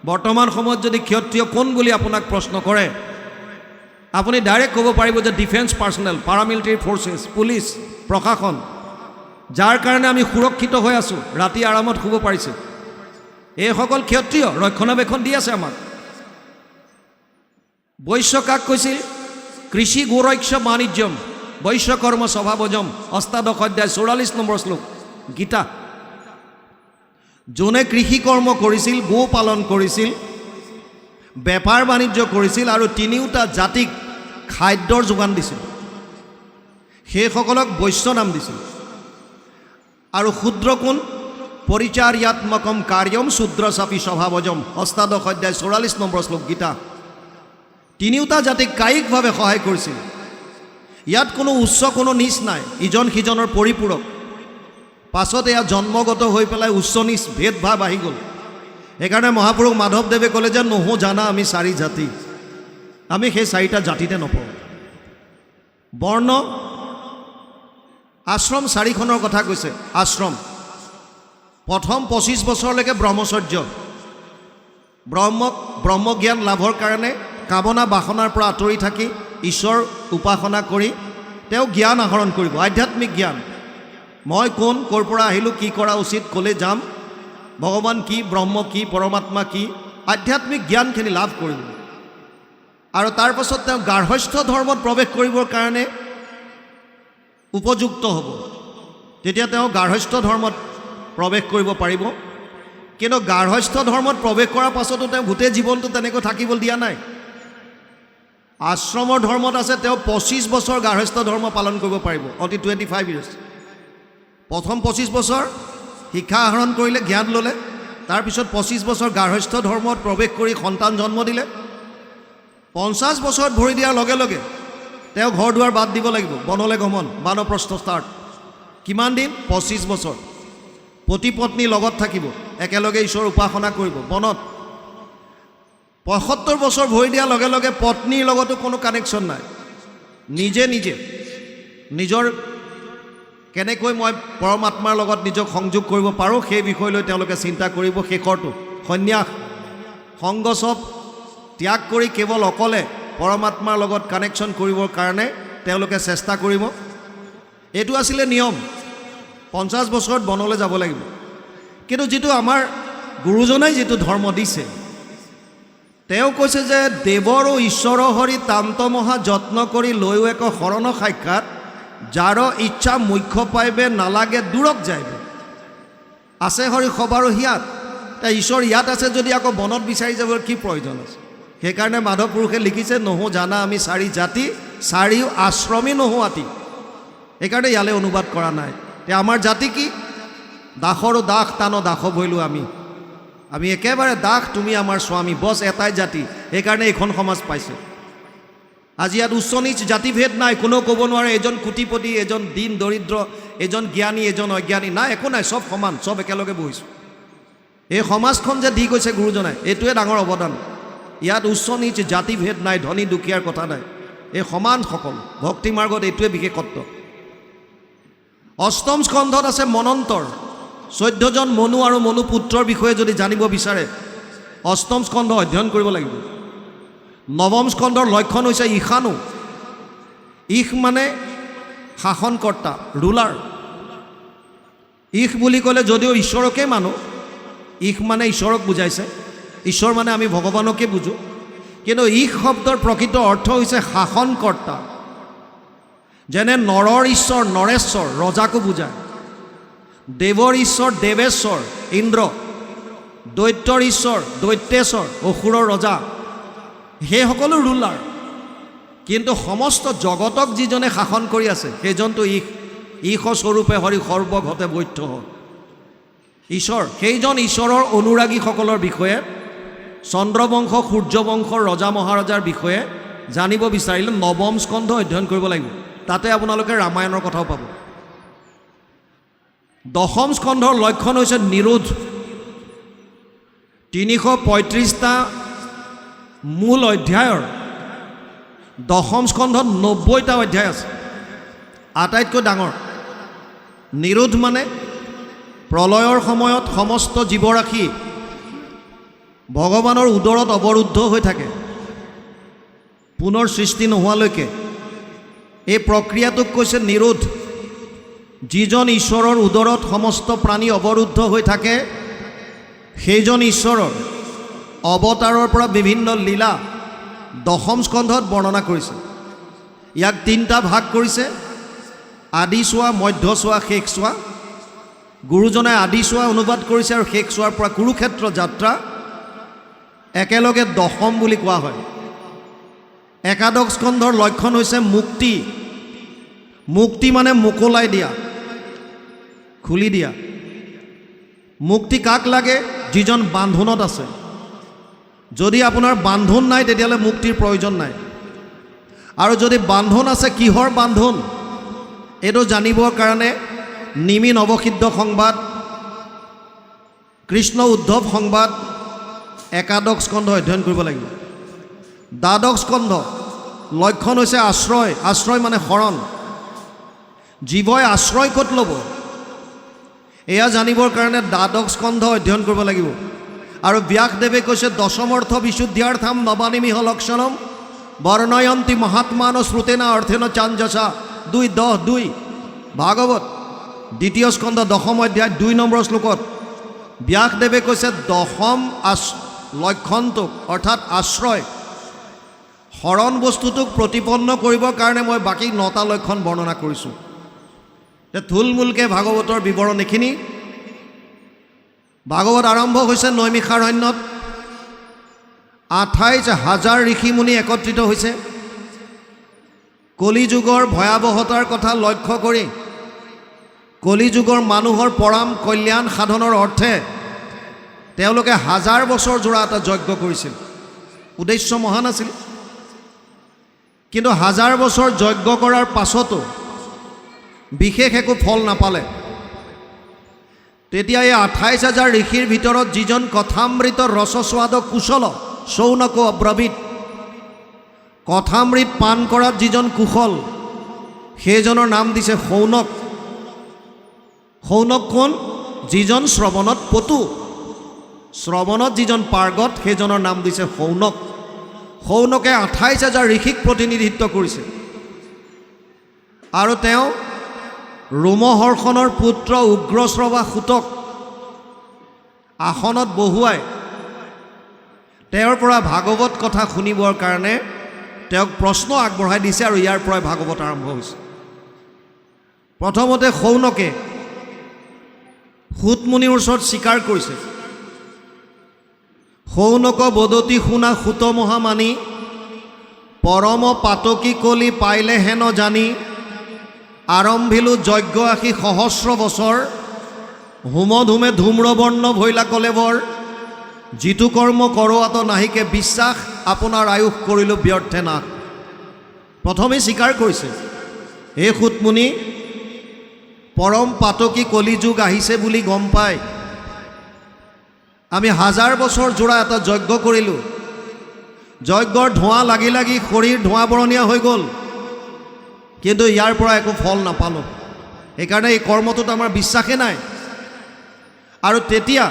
বৰ্তমান সময়ত যদি ক্ষত্ৰিয় কোন বুলি আপোনাক প্ৰশ্ন কৰে, আপুনি ডাইৰেক্ট ক'ব পাৰিব যে ডিফেন্স পাৰ্চনেল, পাৰামিলিটাৰী ফ'ৰ্চেছ, পুলিচ, প্ৰশাসন, যাৰ কাৰণে আমি সুৰক্ষিত হৈ আছোঁ, ৰাতি আৰামত শুব পাৰিছোঁ। এইসকল ক্ষত্ৰিয় ৰক্ষণাবেক্ষণ দি আছে আমাক। বৈশ্য কাক কৈছিল? কৃষি গোৰক্ষ বাণিজ্যম বৈশ্যকৰ্ম স্বভাৱজম। অষ্টাদশ অধ্যায় 44 নম্বৰ শ্লোক গীতা। যোনে কৃষি কৰ্ম কৰিছিল, গো পালন কৰিছিল, বেপাৰ বাণিজ্য কৰিছিল আৰু 3টা জাতিক খাদ্যৰ যোগান দিছিল, সেইসকলক বৈশ্য নাম দিছিল। আৰু শূদ্ৰ কোন? পৰিচাৰ্যাত্মকম কাৰ্যম শূদ্ৰ চাপি স্বভাৱজম। অষ্টাদশ অধ্যায় 44 নম্বৰ শ্লোক গীতা। 3টা জাতিক কায়িকভাৱে সহায় কৰিছিল। ইয়াত কোনো উচ্চ কোনো নিচ নাই, ইজন সিজনৰ পৰিপূৰক। পাছত এয়া জন্মগত হৈ পেলাই উচ্চ নিচ ভেদভাৱ আহি গ'ল। সেইকাৰণে মহাপুৰুষ মাধৱদেৱে ক'লে যে নহো জানা আমি 4 জাতি, আমি সেই 4টা জাতিতে নপৰোঁ। বৰ্ণ, আশ্ৰম 4খনৰ কথা কৈছে। আশ্ৰম প্ৰথম 25 বছৰলৈকে ব্ৰহ্মচৰ্য, ব্ৰহ্মজ্ঞান লাভৰ কাৰণে কামনা বাসনাৰ পৰা আঁতৰি থাকি ঈশ্বৰ উপাসনা কৰি তেওঁ জ্ঞান আহৰণ কৰিব, আধ্যাত্মিক জ্ঞান। মই কোন, ক'ৰ পৰা আহিলোঁ, কি কৰা উচিত, ক'লে যাম, ভগৱান কি, ব্ৰহ্ম কি, পৰমাত্মা কি, আধ্যাত্মিক জ্ঞানখিনি লাভ কৰিব। আৰু তাৰপাছত তেওঁ গাৰ্হস্থ্য ধৰ্মত প্ৰৱেশ কৰিবৰ কাৰণে উপযুক্ত হ'ব। তেতিয়া তেওঁ গাৰ্হস্থ্য ধৰ্মত প্ৰৱেশ কৰিব পাৰিব। কিন্তু গাৰ্হস্থ্য ধৰ্মত প্ৰৱেশ কৰাৰ পাছতো তেওঁ গোটেই জীৱনটো তেনেকৈ থাকিবলৈ দিয়া নাই। আশ্ৰমৰ ধৰ্মত আছে তেওঁ 25 বছৰ গাৰ্হস্থ্য ধৰ্ম পালন কৰিব পাৰিব, অতি 25 years। প্ৰথম 25 বছৰ শিক্ষা আহৰণ কৰিলে, জ্ঞান ল'লে, তাৰপিছত 25 বছৰ গাৰ্হস্থ্য ধৰ্মত প্ৰৱেশ কৰি সন্তান জন্ম দিলে। 50 বছৰত ভৰি দিয়াৰ লগে লগে তেওঁ ঘৰ দুৱাৰ বাদ দিব লাগিব, বনলৈ গমন, বানপ্ৰস্থ ষ্টাৰ্ট। কিমান দিন? 25 বছৰ। পতি পত্নী লগত থাকিব, একেলগে ঈশ্বৰ উপাসনা কৰিব বনত। 75 বছৰ ভৰি দিয়াৰ লগে লগে পত্নীৰ লগতো কোনো কানেকশ্যন নাই। নিজে নিজৰ কেনেকৈ মই পৰমাত্মাৰ লগত নিজক সংযোগ কৰিব পাৰোঁ সেই বিষয় লৈ তেওঁলোকে চিন্তা কৰিব। শেষৰটো সন্ন্যাস, সংগ চব ত্যাগ কৰি কেৱল অকলে পৰমাত্মাৰ লগত কানেকশ্যন কৰিবৰ কাৰণে তেওঁলোকে চেষ্টা কৰিব। এইটো আছিলে নিয়ম। 50 বছৰত বনলৈ যাব লাগিব। কিন্তু যিটো আমাৰ গুৰুজনাই যিটো ধৰ্ম দিছে, তেওঁ কৈছে যে দেৱৰ ঈশ্বৰ হৰি তান্ত মহা যত্ন কৰি লৈও এক শৰণ সাক্ষাৎ, যাৰ ইচ্ছা মুখ্য পাইবে নালাগে দূৰক যাইবে। আছে হৰি সবাৰো হিয়াত। ঈশ্বৰ ইয়াত আছে যদি আকৌ বনত বিচাৰি যাবৰ কি প্ৰয়োজন আছে? সেইকাৰণে মাধৱ পুৰুষে লিখিছে, নহো জানা আমি 4 জাতি, 4 আশ্ৰমী নহো আতি। সেইকাৰণে ইয়ালৈ অনুবাদ কৰা নাই। আমাৰ জাতি কি? দাসৰো দাস টানো দাস ভৈলোঁ আমি একেবাৰে দাস, তুমি আমাৰ স্বামী, বছ এটাই জাতি। সেইকাৰণে এইখন সমাজ পাইছে। আজি ইয়াত উচ্চ নিচ জাতিভেদ নাই। কোনেও ক'ব নোৱাৰে এজন কোটিপতি, এজন দীন দৰিদ্ৰ, এজন জ্ঞানী, এজন অজ্ঞানী, নাই, একো নাই, চব সমান, চব একেলগে বহিছোঁ। এই সমাজখন যে দি গৈছে গুৰুজনাই, এইটোৱে ডাঙৰ অৱদান। ইয়াত উচ্চ নিচ জাতিভেদ নাই, ধনী দুখীয়াৰ কথা নাই, এই সমান সকল। ভক্তি মাৰ্গত এইটোৱে বিশেষত্ব। অষ্টম স্কন্ধত আছে মনন্তৰ। 14জন মনু আৰু মনু পুত্ৰৰ বিষয়ে যদি জানিব বিচাৰে অষ্টম স্কন্ধ অধ্যয়ন কৰিব লাগিব। নৱম স্কন্ধৰ লক্ষণ হৈছে ঈশানু। ঈশ মানে শাসনকৰ্তা, ৰুলাৰ। ঈশ বুলি ক'লে যদিও ঈশ্বৰকে মানো, ঈশ মানে ঈশ্বৰক বুজাইছে, ঈশ্বৰ মানে আমি ভগৱানকে বুজোঁ, কিন্তু ঈশ শব্দৰ প্ৰকৃত অৰ্থ হৈছে শাসনকৰ্তা। যেনে নৰৰ ঈশ্বৰ নৰেশ্বৰ, ৰজাকো বুজায়। দেৱৰ ঈশ্বৰ দেৱেশ্বৰ, ইন্দ্ৰ। দৈত্যৰ ঈশ্বৰ দৈত্যেশ্বৰ, অসুৰৰ ৰজা। সেইসকলো ৰুলাৰ। কিন্তু সমস্ত জগতক যিজনে শাসন কৰি আছে সেইজনটো ঈশ। ঈশস্বৰূপে হৰি সৰ্বঘতে বৈঠ্য ঈশ্বৰ। সেইজন ঈশ্বৰৰ অনুৰাগীসকলৰ বিষয়ে, চন্দ্ৰবংশ সূৰ্যবংশৰ ৰজা মহাৰজাৰ বিষয়ে জানিব বিচাৰিলে নৱম স্কন্ধ অধ্যয়ন কৰিব লাগিব। তাতে আপোনালোকে ৰামায়ণৰ কথাও পাব। দশম স্কন্ধৰ লক্ষণ হৈছে নিৰোধ। 335টা মূল অধ্যায়ৰ দশম স্কন্ধত 90টা অধ্যায় আছে। আটাইতকৈ ডাঙৰ নিৰোধ মানে প্ৰলয়ৰ সময়ত সমস্ত জীৱৰাশি ভগৱানৰ উদৰত অৱৰুদ্ধ হৈ থাকে পুনৰ সৃষ্টি নোহোৱালৈকে। এই প্ৰক্ৰিয়াটোক কৈছে নিৰোধ। যিজন ঈশ্বৰৰ উদৰত সমস্ত প্ৰাণী অৱৰুদ্ধ হৈ থাকে সেইজন ঈশ্বৰৰ অৱতাৰৰ পৰা বিভিন্ন লীলা দশম স্কন্ধত বৰ্ণনা কৰিছে। ইয়াক 3টা ভাগ কৰিছে, আদি চোৱা, মধ্য চোৱা, শেষ চোৱা। গুৰুজনাই আদি চোৱা অনুবাদ কৰিছে আৰু শেষ চোৱাৰ পৰা কুৰুক্ষেত্ৰ যাত্ৰা একেলগে দশম বুলি কোৱা হয়। একাদশ স্কন্ধৰ লক্ষণ হৈছে মুক্তি। মুক্তি মানে মোকলাই দিয়া, খুলি দিয়া। মুক্তি কাক লাগে? যিজন বান্ধোনত আছে। যদি আপোনাৰ বান্ধোন নাই তেতিয়াহ'লে মুক্তিৰ প্ৰয়োজন নাই। আৰু যদি বান্ধোন আছে, কিহৰ বান্ধোন এইটো জানিবৰ কাৰণে নিমি নৱসিদ্ধ সংবাদ, কৃষ্ণ উদ্ধৱ সংবাদ, একাদশ স্কন্ধ অধ্যয়ন কৰিব লাগিব। দ্বাদশ স্কন্ধ লক্ষণ হৈছে আশ্ৰয়। আশ্ৰয় মানে শৰণ। জীৱই আশ্ৰয় ক'ত ল'ব এয়া জানিবৰ কাৰণে দ্বাদশ স্কন্ধ অধ্যয়ন কৰিব লাগিব। আৰু ব্যাসদেৱে কৈছে দশমৰ্থ বিশুদ্ধ্যাৰ্থম নবানিমিহ লক্ষণম বৰ্ণয়ন্তি মহাত্মান শ্ৰুতেনা অৰ্থেন চাঞ্জসা 2:10-2 ভাগৱত দ্বিতীয় স্কন্ধ দশম অধ্যায় 2 নম্বৰ শ্লোকত ব্যাসদেৱে কৈছে দশম লক্ষণটোক অৰ্থাৎ আশ্ৰয় শৰণ বস্তুটোক প্ৰতিপন্ন কৰিবৰ কাৰণে মই বাকী 9টা লক্ষণ বৰ্ণনা কৰিছোঁ। থুলমূলকৈ ভাগৱতৰ বিৱৰণ এইখিনি। ভাগৱত আৰম্ভ হৈছে নৈমিষাৰণ্যত। 28,000 ঋষিমুনি একত্ৰিত হৈছে। কলিযুগৰ ভয়াৱহতাৰ কথা লক্ষ্য কৰি কলিযুগৰ মানুহৰ পৰম কল্যাণ সাধনৰ অৰ্থে তেওঁলোকে 1000 বছৰ জোৰা এটা যজ্ঞ কৰিছিল। উদ্দেশ্য মহান আছিল, কিন্তু 1000 বছৰ যজ্ঞ কৰাৰ পাছতো বিশেষ একো ফল নাপালে। তেতিয়া এই 28,000 ঋষিৰ ভিতৰত যিজন কথামৃত ৰসস্বাদ কুশল শৌনক অব্ৰবীত, কথামৃত পান কৰাত যিজন কুশল সেইজনৰ নাম দিছে শৌনক। শৌনক কোন? যিজন শ্ৰৱণত পটু, শ্ৰৱণত যিজন পাৰ্গত সেইজনৰ নাম দিছে শৌনক। শৌনকে 28,000 ঋষিক প্ৰতিনিধিত্ব কৰিছে। আৰু তেওঁ ৰোমহৰ্ষণৰ পুত্ৰ উগ্ৰশ্ৰৱা সূতক আসনত বহুৱাই তেওঁৰ পৰা ভাগৱত কথা শুনিবৰ কাৰণে তেওঁক প্ৰশ্ন আগবঢ়াই দিছে। আৰু ইয়াৰ পৰাই ভাগৱত আৰম্ভ হৈছে। প্ৰথমতে শৌনকে সূতমুনিৰ ওচৰত স্বীকাৰ কৰিছে, শৌনক বদতি শুনা সূত মহামানী পৰম পাতকী কলি পাইলে হেন জানি আৰম্ভিলো যজ্ঞ আশী সহস্ৰ বছৰ হোমধূমে ধূম্ৰবৰ্ণ ভৈলা কলেবৰ যিটো কৰ্ম কৰোৱাত নাহিকে বিশ্বাস আপোনাৰ আয়ুস কৰিলোঁ ব্যৰ্থে নাশ। প্ৰথমে স্বীকাৰ কৰিছে, হে সূতমুনি, পৰম পাতকী কলিযুগ আহিছে বুলি গম পাই আমি 1000 বছৰ জোৰা এটা যজ্ঞ কৰিলোঁ। যজ্ঞৰ ধোঁৱা লাগি লাগি শৰীৰ ধোঁৱা বৰণীয়া হৈ গ'ল, কিন্তু ইয়াৰ পৰা একো ফল নাপালোঁ। সেইকাৰণে এই কৰ্মটোত আমাৰ বিশ্বাসেই নাই। আৰু তেতিয়া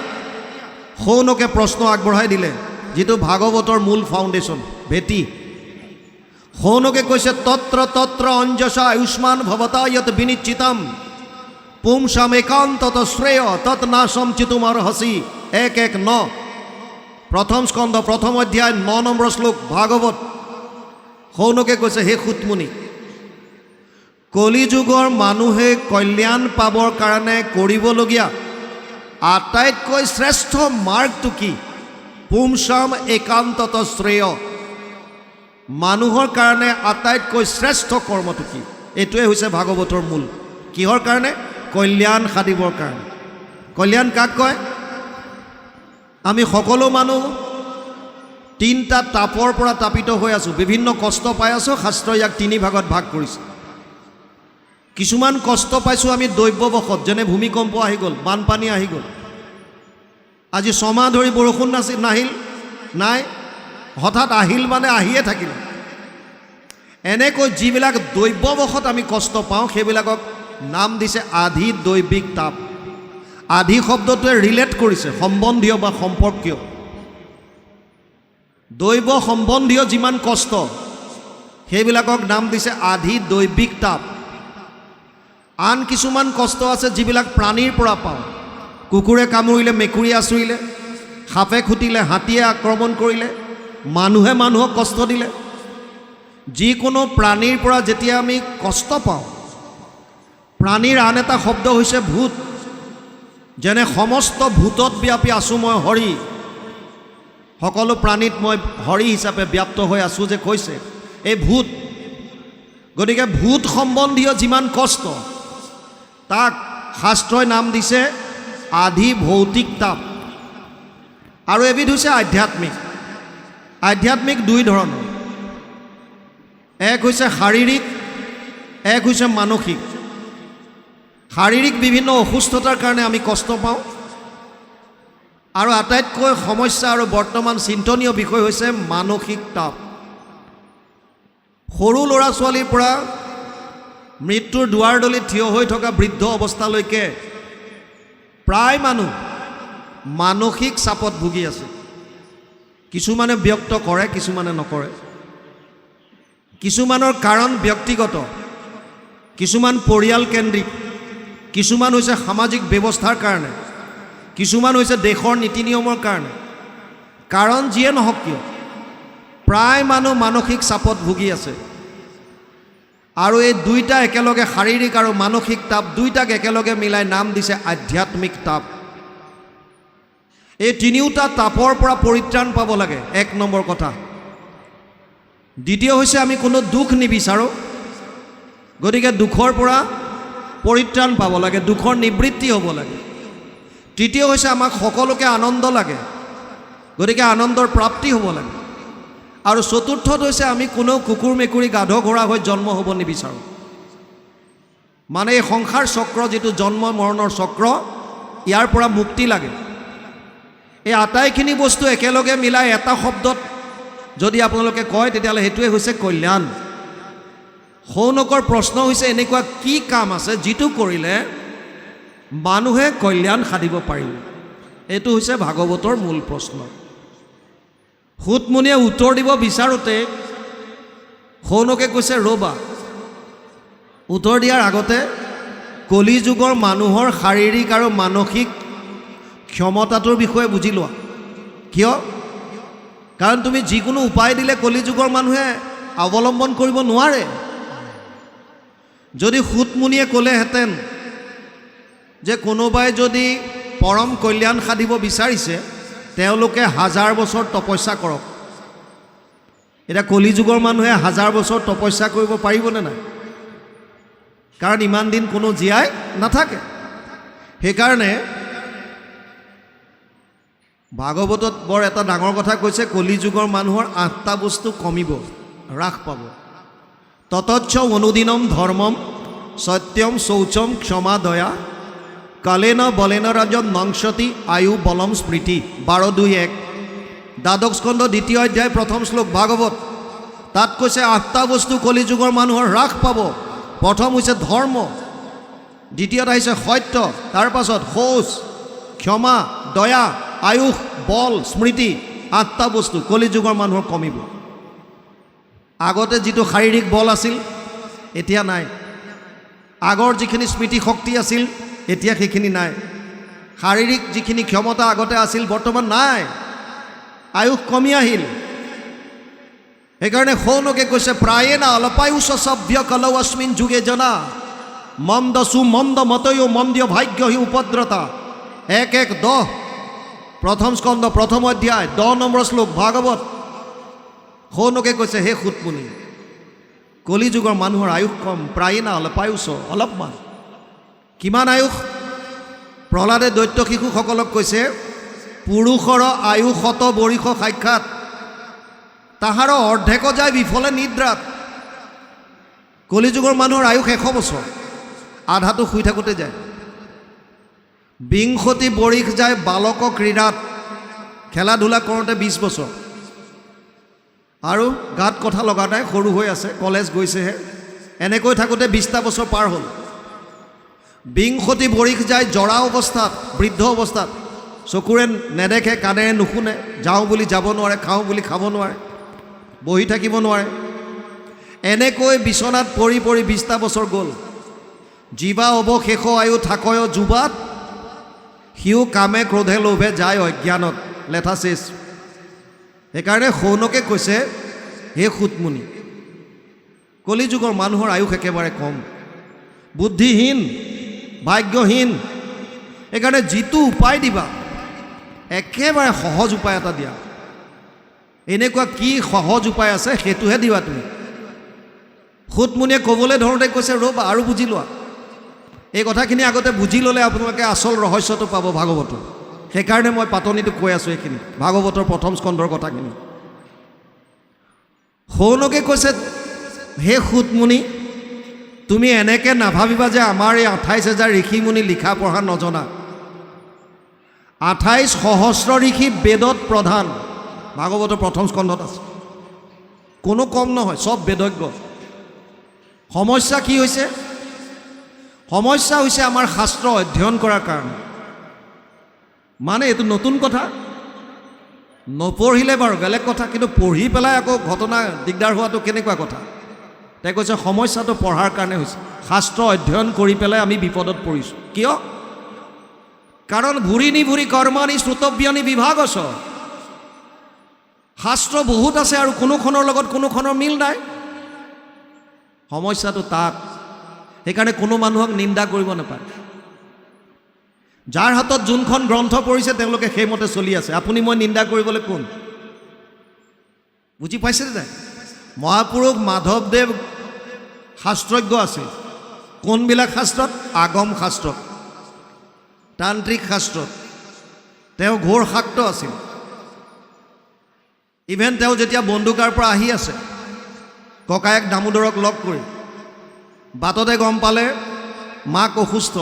সৌনকে প্ৰশ্ন আগবঢ়াই দিলে, যিটো ভাগৱতৰ মূল ফাউণ্ডেশ্যন, ভেটি। সৌনকে কৈছে, তত্ৰ তত্ৰ অঞ্জসা আয়ুষ্মান ভৱতা য়ত বিনিশ্চিতম পুংসাম একান্তত শ্ৰেয় তৎ নাশম চিতুমৰ্হসি। 1:1-9 প্ৰথম স্কন্ধ 1ম অধ্যায় 9 নম্বৰ শ্লোক ভাগৱত। সৌনকে কৈছে, হে সুতমুনি, কলিযুগৰ মানুহে কল্যাণ পাবৰ কাৰণে কৰিবলগীয়া আটাইতকৈ শ্ৰেষ্ঠ মাৰ্গটো কি? পুংসাম একান্তত শ্ৰেয়। মানুহৰ কাৰণে আটাইতকৈ শ্ৰেষ্ঠ কৰ্মটো কি? এইটোৱে হৈছে ভাগৱতৰ মূল। কিহৰ কাৰণে? কল্যাণ সাধিবৰ কাৰণে। কল্যাণ কাক কয়? আমি সকলো মানুহ 3টা তাপৰ পৰা তাপিত হৈ আছোঁ, বিভিন্ন কষ্ট পাই আছোঁ। শাস্ত্ৰই ইয়াক 3 ভাগত ভাগ কৰিছে। কিছুমান কষ্ট পাইছোঁ আমি দৈৱবশত, যেনে ভূমিকম্প আহি গ'ল, বানপানী আহি গ'ল। আজি 6 মাহ ধৰি বৰষুণ নাহিল, নাই, হঠাৎ আহিল মানে আহিয়ে থাকিল। এনেকৈ যিবিলাক দৈৱবশত আমি কষ্ট পাওঁ, সেইবিলাকক নাম দিছে আধি দৈবিক তাপ। আধি শব্দটোৱে ৰিলেট কৰিছে, সম্বন্ধীয় বা সম্পৰ্কীয়। দৈৱ সম্বন্ধীয় যিমান কষ্ট, সেইবিলাকক নাম দিছে আধি দৈবিক তাপ। আন কিছুমান কষ্ট আছে যিবিলাক প্ৰাণীৰ পৰা পাওঁ। কুকুৰে কামুৰিলে, মেকুৰীয়ে আঁচুৰিলে, সাপে খুটিলে, হাতীয়ে আক্ৰমণ কৰিলে, মানুহে মানুহক কষ্ট দিলে, যিকোনো প্ৰাণীৰ পৰা যেতিয়া আমি কষ্ট পাওঁ, প্ৰাণীৰ আন এটা শব্দ হৈছে ভূত। যেনে সমস্ত ভূতত ব্যাপী আছোঁ মই হৰি, সকলো প্ৰাণীত মই হৰি হিচাপে ব্যাপ্ত হৈ আছোঁ যে কৈছে, এই ভূত। গতিকে ভূত সম্বন্ধীয় যিমান কষ্ট, তাক শাস্ত্ৰই নাম দিছে আধি ভৌতিক তাপ। আৰু এবিধ হৈছে আধ্যাত্মিক। আধ্যাত্মিক 2 ধৰণৰ, এক হৈছে শাৰীৰিক, এক হৈছে মানসিক। শাৰীৰিক বিভিন্ন অসুস্থতাৰ কাৰণে আমি কষ্ট পাওঁ। আৰু আটাইতকৈ সমস্যা আৰু বৰ্তমান চিন্তনীয় বিষয় হৈছে মানসিক তাপ। সৰু ল'ৰা ছোৱালীৰ পৰা মৃত্যুৰ দুৱাৰদলিত থিয় হৈ থকা বৃদ্ধ অৱস্থালৈকে প্ৰায় মানুহ মানসিক চাপত ভুগি আছে। কিছুমানে ব্যক্ত কৰে, কিছুমানে নকৰে। কিছুমানৰ কাৰণ ব্যক্তিগত, কিছুমান পৰিয়াল কেন্দ্ৰিক, কিছুমান হৈছে সামাজিক ব্যৱস্থাৰ কাৰণে, কিছুমান হৈছে দেশৰ নীতি নিয়মৰ কাৰণে। কাৰণ যিয়ে নহওক কিয়, প্ৰায় মানুহ মানসিক চাপত ভুগি আছে। আৰু এই 2টা একেলগে, শাৰীৰিক আৰু মানসিক তাপ, 2টাক একেলগে মিলাই নাম দিছে আধ্যাত্মিক তাপ। এই 3টা তাপৰ পৰা পৰিত্ৰাণ পাব লাগে, 1 নম্বৰ কথা। দ্বিতীয় হৈছে আমি কোনো দুখ নিবিচাৰোঁ, গতিকে দুখৰ পৰা পৰিত্ৰাণ পাব লাগে, দুখৰ নিবৃত্তি হ'ব লাগে। তৃতীয় হৈছে আমাক সকলোকে আনন্দ লাগে, গতিকে আনন্দৰ প্ৰাপ্তি হ'ব লাগে। আৰু চতুৰ্থত হৈছে আমি কোনো কুকুৰ মেকুৰী গাধ ঘোঁৰা হৈ জন্ম হ'ব নিবিচাৰোঁ। মানে এই সংসাৰ চক্ৰ, যিটো জন্ম মৰণৰ চক্ৰ, ইয়াৰ পৰা মুক্তি লাগে। এই আটাইখিনি বস্তু একেলগে মিলাই এটা শব্দত যদি আপোনালোকে কয়, তেতিয়াহ'লে সেইটোৱে হৈছে কল্যাণ। সৌনকৰ প্ৰশ্ন হৈছে, এনেকুৱা কি কাম আছে যিটো কৰিলে মানুহে কল্যাণ সাধিব পাৰিব? এইটো হৈছে ভাগৱতৰ মূল প্ৰশ্ন। সুতমুনিয়ে উত্তৰ দিব বিচাৰোঁতে সৌনকে কৈছে, ৰ'বা, উত্তৰ দিয়াৰ আগতে কলিযুগৰ মানুহৰ শাৰীৰিক আৰু মানসিক ক্ষমতাটোৰ বিষয়ে বুজি লোৱা। কিয়? কাৰণ তুমি যিকোনো উপায় দিলে কলিযুগৰ মানুহে অৱলম্বন কৰিব নোৱাৰে। যদি সুতমুনিয়ে ক'লেহেঁতেন যে কোনোবাই যদি পৰম কল্যাণ সাধিব বিচাৰিছে, তেওঁলোকে 1000 বছৰ তপস্যা কৰক। এতিয়া কলিযুগৰ মানুহে 1000 বছৰ তপস্যা কৰিব পাৰিবনে নাই? কাৰণ ইমান দিন কোনো জীয়াই নাথাকে। সেইকাৰণে ভাগৱতত বৰ এটা ডাঙৰ কথা কৈছে, কলিযুগৰ মানুহৰ 8টা বস্তু কমিব, হ্ৰাস পাব। ততচ্ছ অনুদিনম ধৰ্মম সত্যম শৌচম ক্ষমা দয়া কালেন বলেন ৰাজন নংসতি আয়ু বলম স্মৃতি। 12:2-1 দ্বাদশ স্কন্ধ 2য় অধ্যায় 1ম শ্লোক ভাগৱত। তাত কৈছে 8টা বস্তু কলিযুগৰ মানুহৰ হ্ৰাস পাব। প্ৰথম হৈছে ধৰ্ম, দ্বিতীয়ত আহিছে সত্য, তাৰ পাছত শৌচ, ক্ষমা, দয়া, আয়ুস, বল, স্মৃতি 8টা বস্তু কলিযুগৰ মানুহৰ কমিব। আগতে যিটো শাৰীৰিক বল আছিল এতিয়া নাই, আগৰ যিখিনি স্মৃতি শক্তি আছিল এতিয়া সেইখিনি নাই, শাৰীৰিক যিখিনি ক্ষমতা আগতে আছিল বৰ্তমান নাই, আয়ুস কমি আহিল। সেইকাৰণে সৌনকে কৈছে প্ৰায়ে না অলপায়ুষ সভ্য কলৌ অস্মিন যুগে জনা মন্দ সুমন্দ মতয়ো মন্দিয় ভাগ্য হি উপদ্ৰতা। 1:10 প্ৰথম স্কন্ধ প্ৰথম অধ্যায় 10 নম্বৰ শ্লোক ভাগৱত। সৌনকে কৈছে হে সুতমুনি, কলিযুগৰ মানুহৰ আয়ুস কম, প্ৰায়ে না অলপায়ুষ, অলপমান। কিমান আয়ুস? প্ৰহ্লাদে দৈত্য শিশুসকলক কৈছে পুৰুষৰ আয়ুস 100 বৰিষ সাক্ষাৎ, তাহাৰ অৰ্ধেক যায় বিফলে নিদ্ৰাত। কলিযুগৰ মানুহৰ আয়ুস 100 বছৰ, আধাটো শুই থাকোঁতে যায়। 20 বৰিষ যায় বালক ক্ৰীড়াত, খেলা ধূলা কৰোঁতে 20 বছৰ, আৰু গাত কথা লগা নাই, সৰু হৈ আছে, কলেজ গৈছেহে, এনেকৈ থাকোঁতে 20টা বছৰ পাৰ হ'ল। 20 বৰিষ যায় জৰা অৱস্থাত, বৃদ্ধ অৱস্থাত, চকুৰে নেদেখে, কাণেৰে নুশুনে, যাওঁ বুলি যাব নোৱাৰে, খাওঁ বুলি খাব নোৱাৰে, বহি থাকিব নোৱাৰে, এনেকৈ বিচনাত পৰি পৰি 20টা বছৰ গ'ল। জীৱা অৱশেষ আয়ু থাকয় যুৱাত, সিও কামে ক্ৰোধে লোভে যায় অজ্ঞানত, লেঠা শেষ। সেইকাৰণে সৌনকে কৈছে হে সুতমুনি, কলিযুগৰ মানুহৰ আয়ুস একেবাৰে কম, বুদ্ধিহীন, ভাগ্যহীন। সেইকাৰণে যিটো উপায় দিবা একেবাৰে সহজ উপায় এটা দিয়া। এনেকুৱা কি সহজ উপায় আছে সেইটোহে দিবা তুমি। সুতমুনিয়ে ক'বলৈ ধৰোঁতে কৈছে ৰ'বা আৰু বুজি লোৱা, এই কথাখিনি আগতে বুজি ল'লে আপোনালোকে আচল ৰহস্যটো পাব ভাগৱতৰ। সেইকাৰণে মই পাতনিটো কৈ আছোঁ এইখিনি, ভাগৱতৰ প্ৰথম স্কন্ধৰ কথাখিনি। সৌনকে কৈছে হে সুতমুনি, তুমি এনেকৈ নাভাবিবা যে আমাৰ এই 28,000 ঋষিমুনি লিখা পঢ়া নজনা। 28 সহস্ৰ ঋষি বেদত প্ৰধান, ভাগৱতৰ প্ৰথম স্কন্ধত আছে, কোনো কম নহয়, চব বেদজ্ঞ। সমস্যা কি হৈছে? সমস্যা হৈছে আমাৰ শাস্ত্ৰ অধ্যয়ন কৰাৰ কাৰণে। মানে এইটো নতুন কথা, নপঢ়িলে বাৰু বেলেগ কথা, কিন্তু পঢ়ি পেলাই আকৌ ঘটনা দিগদাৰ হোৱাটো কেনেকুৱা কথা? তাই কৈছে সমস্যাটো পঢ়াৰ কাৰণে হৈছে, শাস্ত্ৰ অধ্যয়ন কৰি পেলাই আমি বিপদত পৰিছোঁ। কিয়? কাৰণ ভুৰি নিভুৰি কৰ্মানি শ্ৰুতব্যানি বিভাগছ, শাস্ত্ৰ বহুত আছে আৰু কোনোখনৰ লগত কোনোখনৰ মিল নাই। সমস্যাটো তাত। সেইকাৰণে কোনো মানুহক নিন্দা কৰিব নাপায়। যাৰ হাতত যোনখন গ্ৰন্থ পৰিছে তেওঁলোকে সেইমতে চলি আছে, আপুনি মই নিন্দা কৰিবলৈ কোন? বুজি পাইছে নাই? মহাপুৰুষ মাধৱদেৱ শাস্ত্ৰজ্ঞ আছিল। কোনবিলাক শাস্ত্ৰত? আগম শাস্ত্ৰত, তান্ত্ৰিক শাস্ত্ৰত তেওঁ ঘোৰ শাক্ত আছিল। ইভেন তেওঁ যেতিয়া বন্দুকাৰ পৰা আহি আছে, ককায়েক দামোদৰক লগ কৰি বাটতে গম পালে মাক অসুস্থ,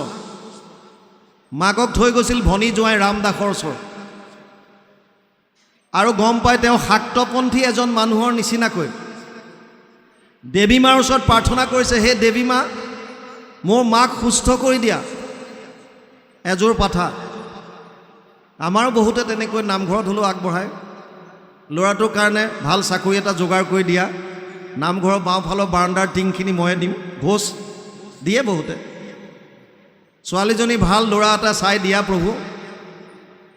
মাকক থৈ গৈছিল ভনী জোঁৱাই ৰামদাসৰ ওচৰত, আৰু গম পাই তেওঁ শাক্তপন্থী এজন মানুহৰ নিচিনাকৈ দেৱী মাৰ ওচৰত প্ৰাৰ্থনা কৰিছে, হে দেৱী মা, মোৰ মাক সুস্থ কৰি দিয়া, এযোৰ পাঠা। আমাৰো বহুতে তেনেকৈ নামঘৰত হ'লেও আগবঢ়ায়, ল'ৰাটোৰ কাৰণে ভাল চাকৰি এটা যোগাৰ কৰি দিয়া, নামঘৰৰ বাওঁফালৰ বাৰাণ্ডাৰ টিংখিনি ময়ে দিম, ঘোষ দিয়ে বহুতে। ছোৱালীজনী ভাল, ল'ৰা এটা চাই দিয়া প্ৰভু,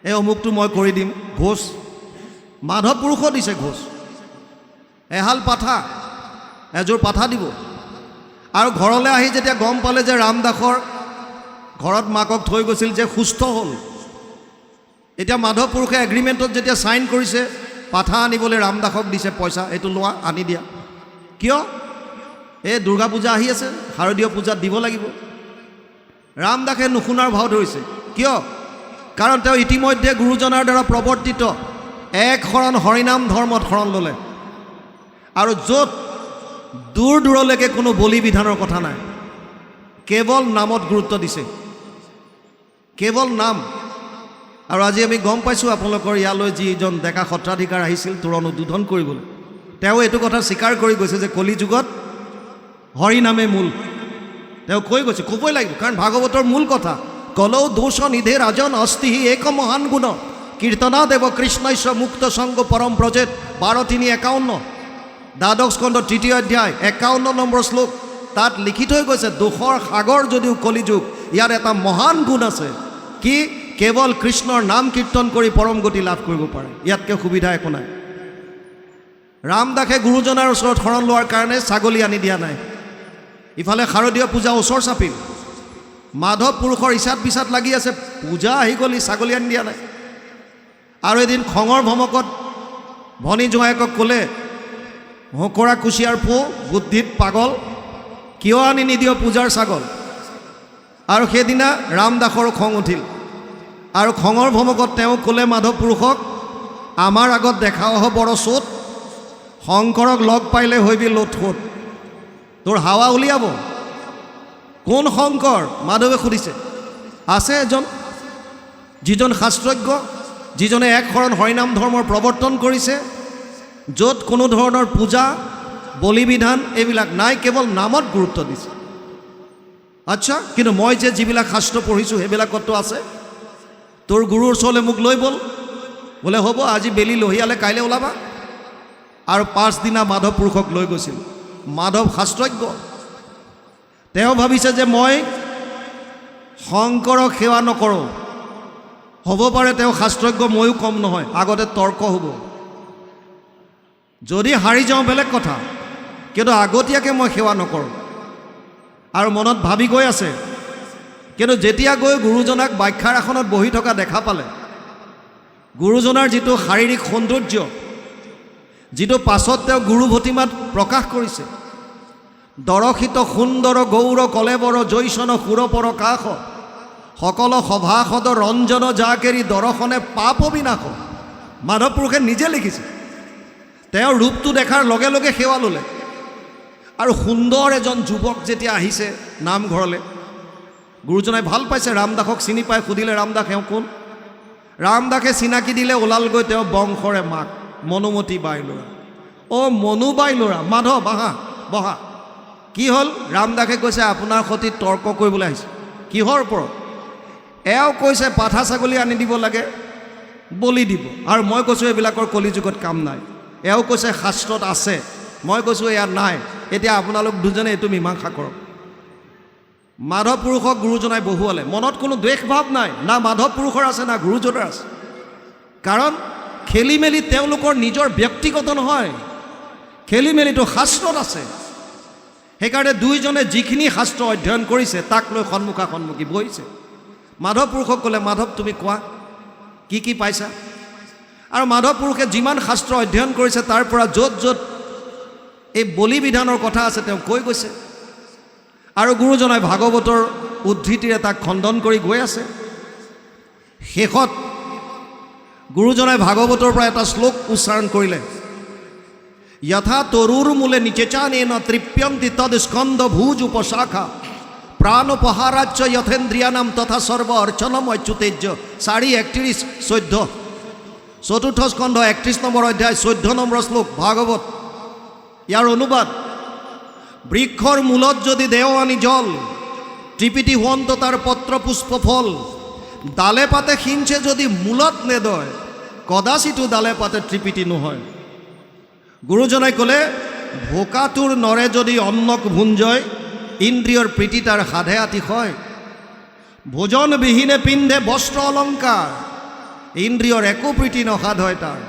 এই অমুকটো মই কৰি দিম, ঘোষ। মাধৱ পুৰুষো দিছে ঘোষ, এহাল পাঠা, এযোৰ পাঠা দিব। আৰু ঘৰলৈ আহি যেতিয়া গম পালে যে ৰামদাসৰ ঘৰত মাকক থৈ গৈছিল যে সুস্থ হ'ল, এতিয়া মাধৱ পুৰুষে এগ্ৰিমেণ্টত যেতিয়া ছাইন কৰিছে, পাঠা আনিবলৈ ৰামদাসক দিছে পইচা, এইটো লোৱা আনি দিয়া। কিয়? এই দুৰ্গা পূজা আহি আছে, শাৰদীয় পূজাত দিব লাগিব। ৰামদাসে নুশুনাৰ ভাও ধৰিছে। কিয়? কাৰণ তেওঁ ইতিমধ্যে গুৰুজনাৰ দ্বাৰা প্ৰৱৰ্তিত এক শৰণ হৰিনাম ধৰ্মত শৰণ ল'লে, আৰু য'ত দূৰ দূৰলৈকে কোনো বলি বিধানৰ কথা নাই, কেৱল নামত গুৰুত্ব দিছে, কেৱল নাম। আৰু আজি আমি গম পাইছোঁ আপোনালোকৰ ইয়ালৈ যিজন ডেকা সত্ৰাধিকাৰ আহিছিল তোৰণ উদ্বোধন কৰিবলৈ, তেওঁ এইটো কথা স্বীকাৰ কৰি গৈছে যে কলিযুগত হৰিনামে মূল। তেওঁ কৈ গৈছে, ক'বই লাগিব, কাৰণ ভাগৱতৰ মূল কথা কলৌ দোষ নিধে ৰাজন অস্তিহি এক মহান গুণ কীৰ্তনা দেৱ কৃষ্ণস্য মুক্ত সংগ পৰম ব্ৰজেত 12:3-51 দ্বাদশ স্কন্ধ 3য় অধ্যায় 51 নম্বৰ শ্লোক। তাত লিখি থৈ গৈছে দুখৰ সাগৰ যদিও কলিযুগ, ইয়াৰ এটা মহান গুণ আছে, কি কেৱল কৃষ্ণৰ নাম কীৰ্তন কৰি পৰম গতি লাভ কৰিব পাৰে। ইয়াতকৈ সুবিধা একো নাই। ৰামদাসে গুৰুজনাৰ ওচৰত শৰণ লোৱাৰ কাৰণে ছাগলী আনি দিয়া নাই। ইফালে শাৰদীয় পূজা ওচৰ চাপিল, মাধৱ পুৰুষৰ ইচাত বিচাত লাগি আছে, পূজা আহি গ'ল, ছাগলী আনি দিয়া নাই। আৰু এদিন খঙৰ ভমকত ভনী জোঁৱায়েকক ক'লে, হকৰা কুচিয়াৰ পো বুদ্ধিত পাগল, কিয় আনি নিদিয় পূজাৰ ছাগল। আৰু সেইদিনা ৰামদাসৰো খং উঠিল, আৰু খঙৰ ভমকত তেওঁ ক'লে মাধৱ পুৰুষক, আমাৰ আগত দেখাও বৰ চোট, শংকৰক লগ পাইলে হৈবি লোটফোট, তোৰ হাৱা উলিয়াব। কোন শংকৰ? মাধৱে সুধিছে। আছে এজন, যিজন শাস্ত্ৰজ্ঞ, যিজনে এক শৰণ হৰিনাম ধৰ্মৰ প্ৰৱৰ্তন কৰিছে, য'ত কোনো ধৰণৰ পূজা বলি বিধান এইবিলাক নাই, কেৱল নামত গুৰুত্ব দিছে। আচ্ছা, কিন্তু মই যে যিবিলাক শাস্ত্ৰ পঢ়িছোঁ সেইবিলাকতো আছে। তোৰ গুৰুৰ ওচৰলৈ মোক লৈ ব'ল। বোলে হ'ব, আজি বেলি লহিয়ালে কাইলৈ ওলাবা। আৰু পাছদিনা মাধৱ পুৰুষক লৈ গৈছিল। মাধৱ শাস্ত্ৰজ্ঞ, তেওঁ ভাবিছে যে মই শংকৰক সেৱা নকৰোঁ, হ'ব পাৰে তেওঁ শাস্ত্ৰজ্ঞ, ময়ো কম নহয়, আগতে তৰ্ক হ'ব। যদি হাৰি যাওঁ বেলেগ কথা, কিন্তু আগতীয়াকৈ মই সেৱা নকৰোঁ। আৰু মনত ভাবি গৈ আছে, কিন্তু যেতিয়া গৈ গুৰুজনাক ব্যাখ্যাৰ আসনত বহি থকা দেখা পালে, গুৰুজনাৰ যিটো শাৰীৰিক সৌন্দৰ্য, যিটো পাছত তেওঁ গুৰু ভতিমাত প্ৰকাশ কৰিছে, দৰশিত সুন্দৰ গৌৰ কলেবৰ জৈচন সুৰপৰ কাষ, সকল সভাসদ ৰঞ্জন জাকেৰি দৰ্শনে পাপ বিনাশ। মাধৱ পুৰুষে নিজে লিখিছে। তেওঁৰ ৰূপটো দেখাৰ লগে লগে সেৱা ল'লে। আৰু সুন্দৰ এজন যুৱক যেতিয়া আহিছে নামঘৰলৈ, গুৰুজনাই ভাল পাইছে, ৰামদাসক চিনি পাই সুধিলে, ৰামদাস এওঁ কোন? ৰামদাসে চিনাকি দিলে, ওলালগৈ তেওঁ বংশৰে মাক, মনুমতী বাই ল'ৰা। অ' মনু বাই ল'ৰা। মাধৱ আহা, বহা। কি হ'ল? ৰামদাসে কৈছে, আপোনাৰ সৈতে তৰ্ক কৰিবলৈ আহিছে। কিহৰ ওপৰত? এওঁ কৈছে পাঠা ছাগলী আনি দিব লাগে, বলি দিব। আৰু মই কৈছোঁ এইবিলাকৰ কলিযুগত কাম নাই। এওঁ কৈছে শাস্ত্ৰত আছে, মই কৈছোঁ ইয়াত নাই। এতিয়া আপোনালোক দুজনে এইটো মীমাংসা কৰক। মাধৱ পুৰুষক গুৰুজনাই বহুৱালে। মনত কোনো দ্বেষ ভাৱ নাই, না মাধৱ পুৰুষৰ আছে না গুৰুজনাৰ আছে। কাৰণ খেলি মেলি তেওঁলোকৰ নিজৰ ব্যক্তিগত নহয়, খেলি মেলিটো শাস্ত্ৰত আছে। সেইকাৰণে দুইজনে যিখিনি শাস্ত্ৰ অধ্যয়ন কৰিছে তাক লৈ সন্মুখা সন্মুখী বহিছে। মাধৱ পুৰুষক ক'লে, মাধৱ তুমি কোৱা, কি কি পাইছা? আৰু মাধৱ পুৰুষে যিমান শাস্ত্ৰ অধ্যয়ন কৰিছে তাৰ পৰা য'ত য'ত এই বলি বিধানৰ কথা আছে তেওঁ কৈ গৈছে। আৰু গুৰুজনাই ভাগৱতৰ উদ্ধৃতিৰে তাক খণ্ডন কৰি গৈ আছে। শেষত গুৰুজনাই ভাগৱতৰ পৰা এটা শ্লোক উচ্চাৰণ কৰিলে, যথা তৰুৰ মূলে নিচেচানেন তৃপ্যন্তি তদ স্কন্দ ভুজ উপশাখা প্ৰাণোপহাৰাচ্য যথেন্দ্ৰিয়ানাম তথা সৰ্ব অৰ্চনম অচ্যুতেজ্য। 4:31-14 চতুৰ্থ স্কন্ধ 31 নম্বৰ অধ্যায় 14 নম্বৰ শ্লোক ভাগৱত। ইয়াৰ অনুবাদ, বৃক্ষৰ মূলত যদি দেও আনি জল, ত্ৰিপিটি হুৱন্ত তাৰ পত্ৰ পুষ্প ফল, ডালে পাতে সিঞ্চে যদি মূলত নেদয়, কদাচিতো ডালে পাতে ত্ৰিপিটি নহয়। গুৰুজনাই ক'লে, ভোকাটোৰ নৰে যদি অন্নক ভুঞ্জয়, ইন্দ্ৰিয়ৰ প্ৰীতি তাৰ সাধে আতিশয়। ভোজন বিহীনে পিন্ধে বস্ত্ৰ অলংকাৰ, ইন্দ্ৰিয়ৰ একো প্ৰীতি নসাধয় তাৰ।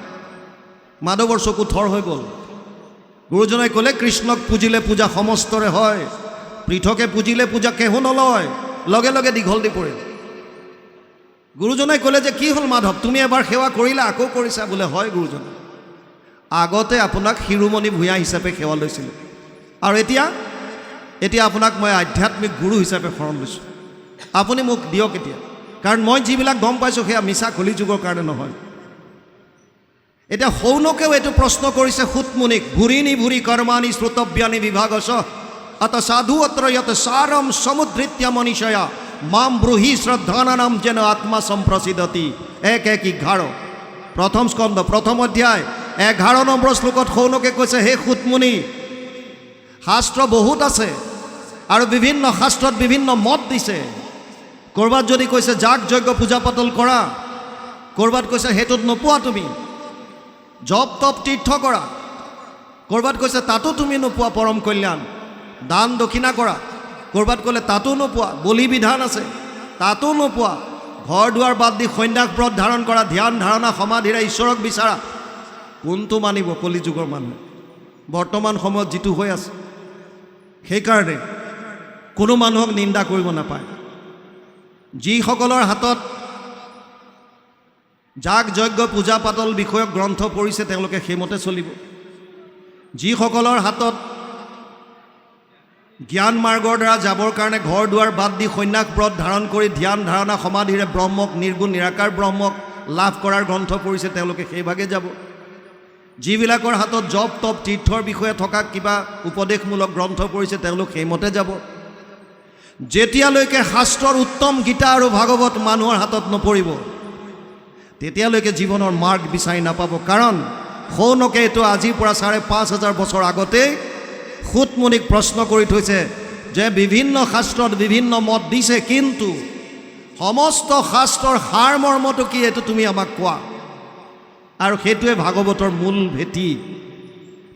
মাধৱৰ চকু থৰ হৈ গ'ল। গুৰুজনাই ক'লে, কৃষ্ণক পুজিলে পূজা সমস্তৰে হয়, পৃথকে পুজিলে পূজা কেহো নলয়। লগে লগে দীঘল দি পৰিল। গুৰুজনাই ক'লে যে কি হ'ল মাধৱ, তুমি এবাৰ সেৱা কৰিলা আকৌ কৰিছা? বোলে হয় গুৰুজনা, আগতে আপোনাক শিৰোমণি ভূঞা হিচাপে সেৱা লৈছিলোঁ, আৰু এতিয়া আপোনাক মই আধ্যাত্মিক গুৰু হিচাপে শৰণ লৈছোঁ। আপুনি মোক দিয়ক এতিয়া, কাৰণ মই যিবিলাক গম পাইছোঁ সেয়া মিছা কলিযুগৰ কাৰণে নহয়। এতিয়া সৌনকেও এইটো প্ৰশ্ন কৰিছে সুতমুনিক, ভুৰিনি ভুৰি কৰ্মাণি শ্ৰুতব্যানি বিভাগস অত সাধু অত্ৰ যত সাৰম সমুদ্ৰিত্য মনীষয়া মাম ব্ৰুহি শ্ৰদ্ধানাম যেন আত্মা সম্প্ৰসিদতি। 1:11 প্ৰথম স্কন্ধ প্ৰথম অধ্যায় 11 নম্বৰ শ্লোকত সৌনকে কৈছে, হে সুতমুনি, শাস্ত্ৰ বহুত আছে আৰু বিভিন্ন শাস্ত্ৰত বিভিন্ন মত দিছে। ক'ৰবাত যদি কৈছে যাগ যজ্ঞ পূজা পাতল কৰা, ক'ৰবাত কৈছে সেইটোত নোপোৱা তুমি, জপ তপ তীৰ্থ কৰা। ক'ৰবাত কৈছে তাতো তুমি নোপোৱা পৰম কল্যাণ, দান দক্ষিণা কৰা। ক'ৰবাত ক'লে তাতো নোপোৱা, বলি বিধান আছে তাতো নোপোৱা, ঘৰ দুৱাৰ বাদ দি সন্ন্যাস ব্ৰত ধাৰণ কৰা, ধ্যান ধাৰণা সমাধিৰে ঈশ্বৰক বিচাৰা। কোনটো মানিব কলিযুগৰ মানুহে বৰ্তমান সময়ত যিটো হৈ আছে? সেইকাৰণে কোনো মানুহক নিন্দা কৰিব নাপায়। যিসকলৰ হাতত যাগ যজ্ঞ পূজা পাতল বিষয়ক গ্ৰন্থ পঢ়িছে তেওঁলোকে সেইমতে চলিব। যিসকলৰ হাতত জ্ঞান মাৰ্গৰ দ্বাৰা যাবৰ কাৰণে ঘৰ দুৱাৰ বাদ দি সন্ন্যাস ব্ৰত ধাৰণ কৰি ধ্যান ধাৰণা সমাধিৰে ব্ৰহ্মক, নিৰ্গুণ নিৰাকাৰ ব্ৰহ্মক লাভ কৰাৰ গ্ৰন্থ পঢ়িছে তেওঁলোকে সেইভাগে যাব। যিবিলাকৰ হাতত জপ তপ তীৰ্থৰ বিষয়ে থকা কিবা উপদেশমূলক গ্ৰন্থ পঢ়িছে তেওঁলোক সেইমতে যাব। যেতিয়ালৈকে শাস্ত্ৰৰ উত্তম গীতা আৰু ভাগৱত মানুহৰ হাতত নপৰিব তেতিয়ালৈকে জীৱনৰ মাৰ্গ বিচাৰি নাপাব। কাৰণ শৌনকে এইটো আজিৰ পৰা ৫,৫০০ বছৰ আগতেই সুতমুনিক প্ৰশ্ন কৰি থৈছে যে বিভিন্ন শাস্ত্ৰত বিভিন্ন মত দিছে, কিন্তু সমস্ত শাস্ত্ৰৰ সাৰ মৰ্মটো কি এইটো তুমি আমাক কোৱা। আৰু সেইটোৱে ভাগৱতৰ মূল ভেটি।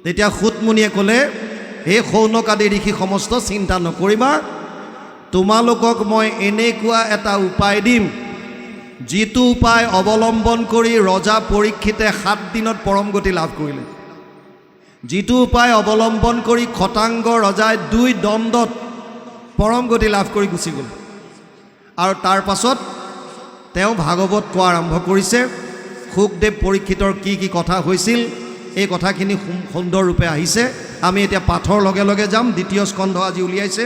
তেতিয়া সুতমুনিয়ে ক'লে, হে শৌনক আদি ঋষি সমস্ত চিন্তা নকৰিবা, তোমালোকক মই এনেকুৱা এটা উপায় দিম যিটো উপায় অৱলম্বন কৰি ৰজা পৰীক্ষিতে ৭ দিনত পৰম গতি লাভ কৰিলে। যিটো উপায় অৱলম্বন কৰি খটাংগ ৰজাই ২ দণ্ডত পৰম গতি লাভ কৰি গুচি গ'ল। আৰু তাৰ পাছত তেওঁ ভাগৱত কোৱা আৰম্ভ কৰিছে। শুকদেৱ পৰীক্ষিতৰ কি কি কথা হৈছিল এই কথাখিনি সুন্দৰ ৰূপে আহিছে। আমি এতিয়া পাঠৰ লগে লগে যাম। ২য় স্কন্ধ আজি উলিয়াইছে।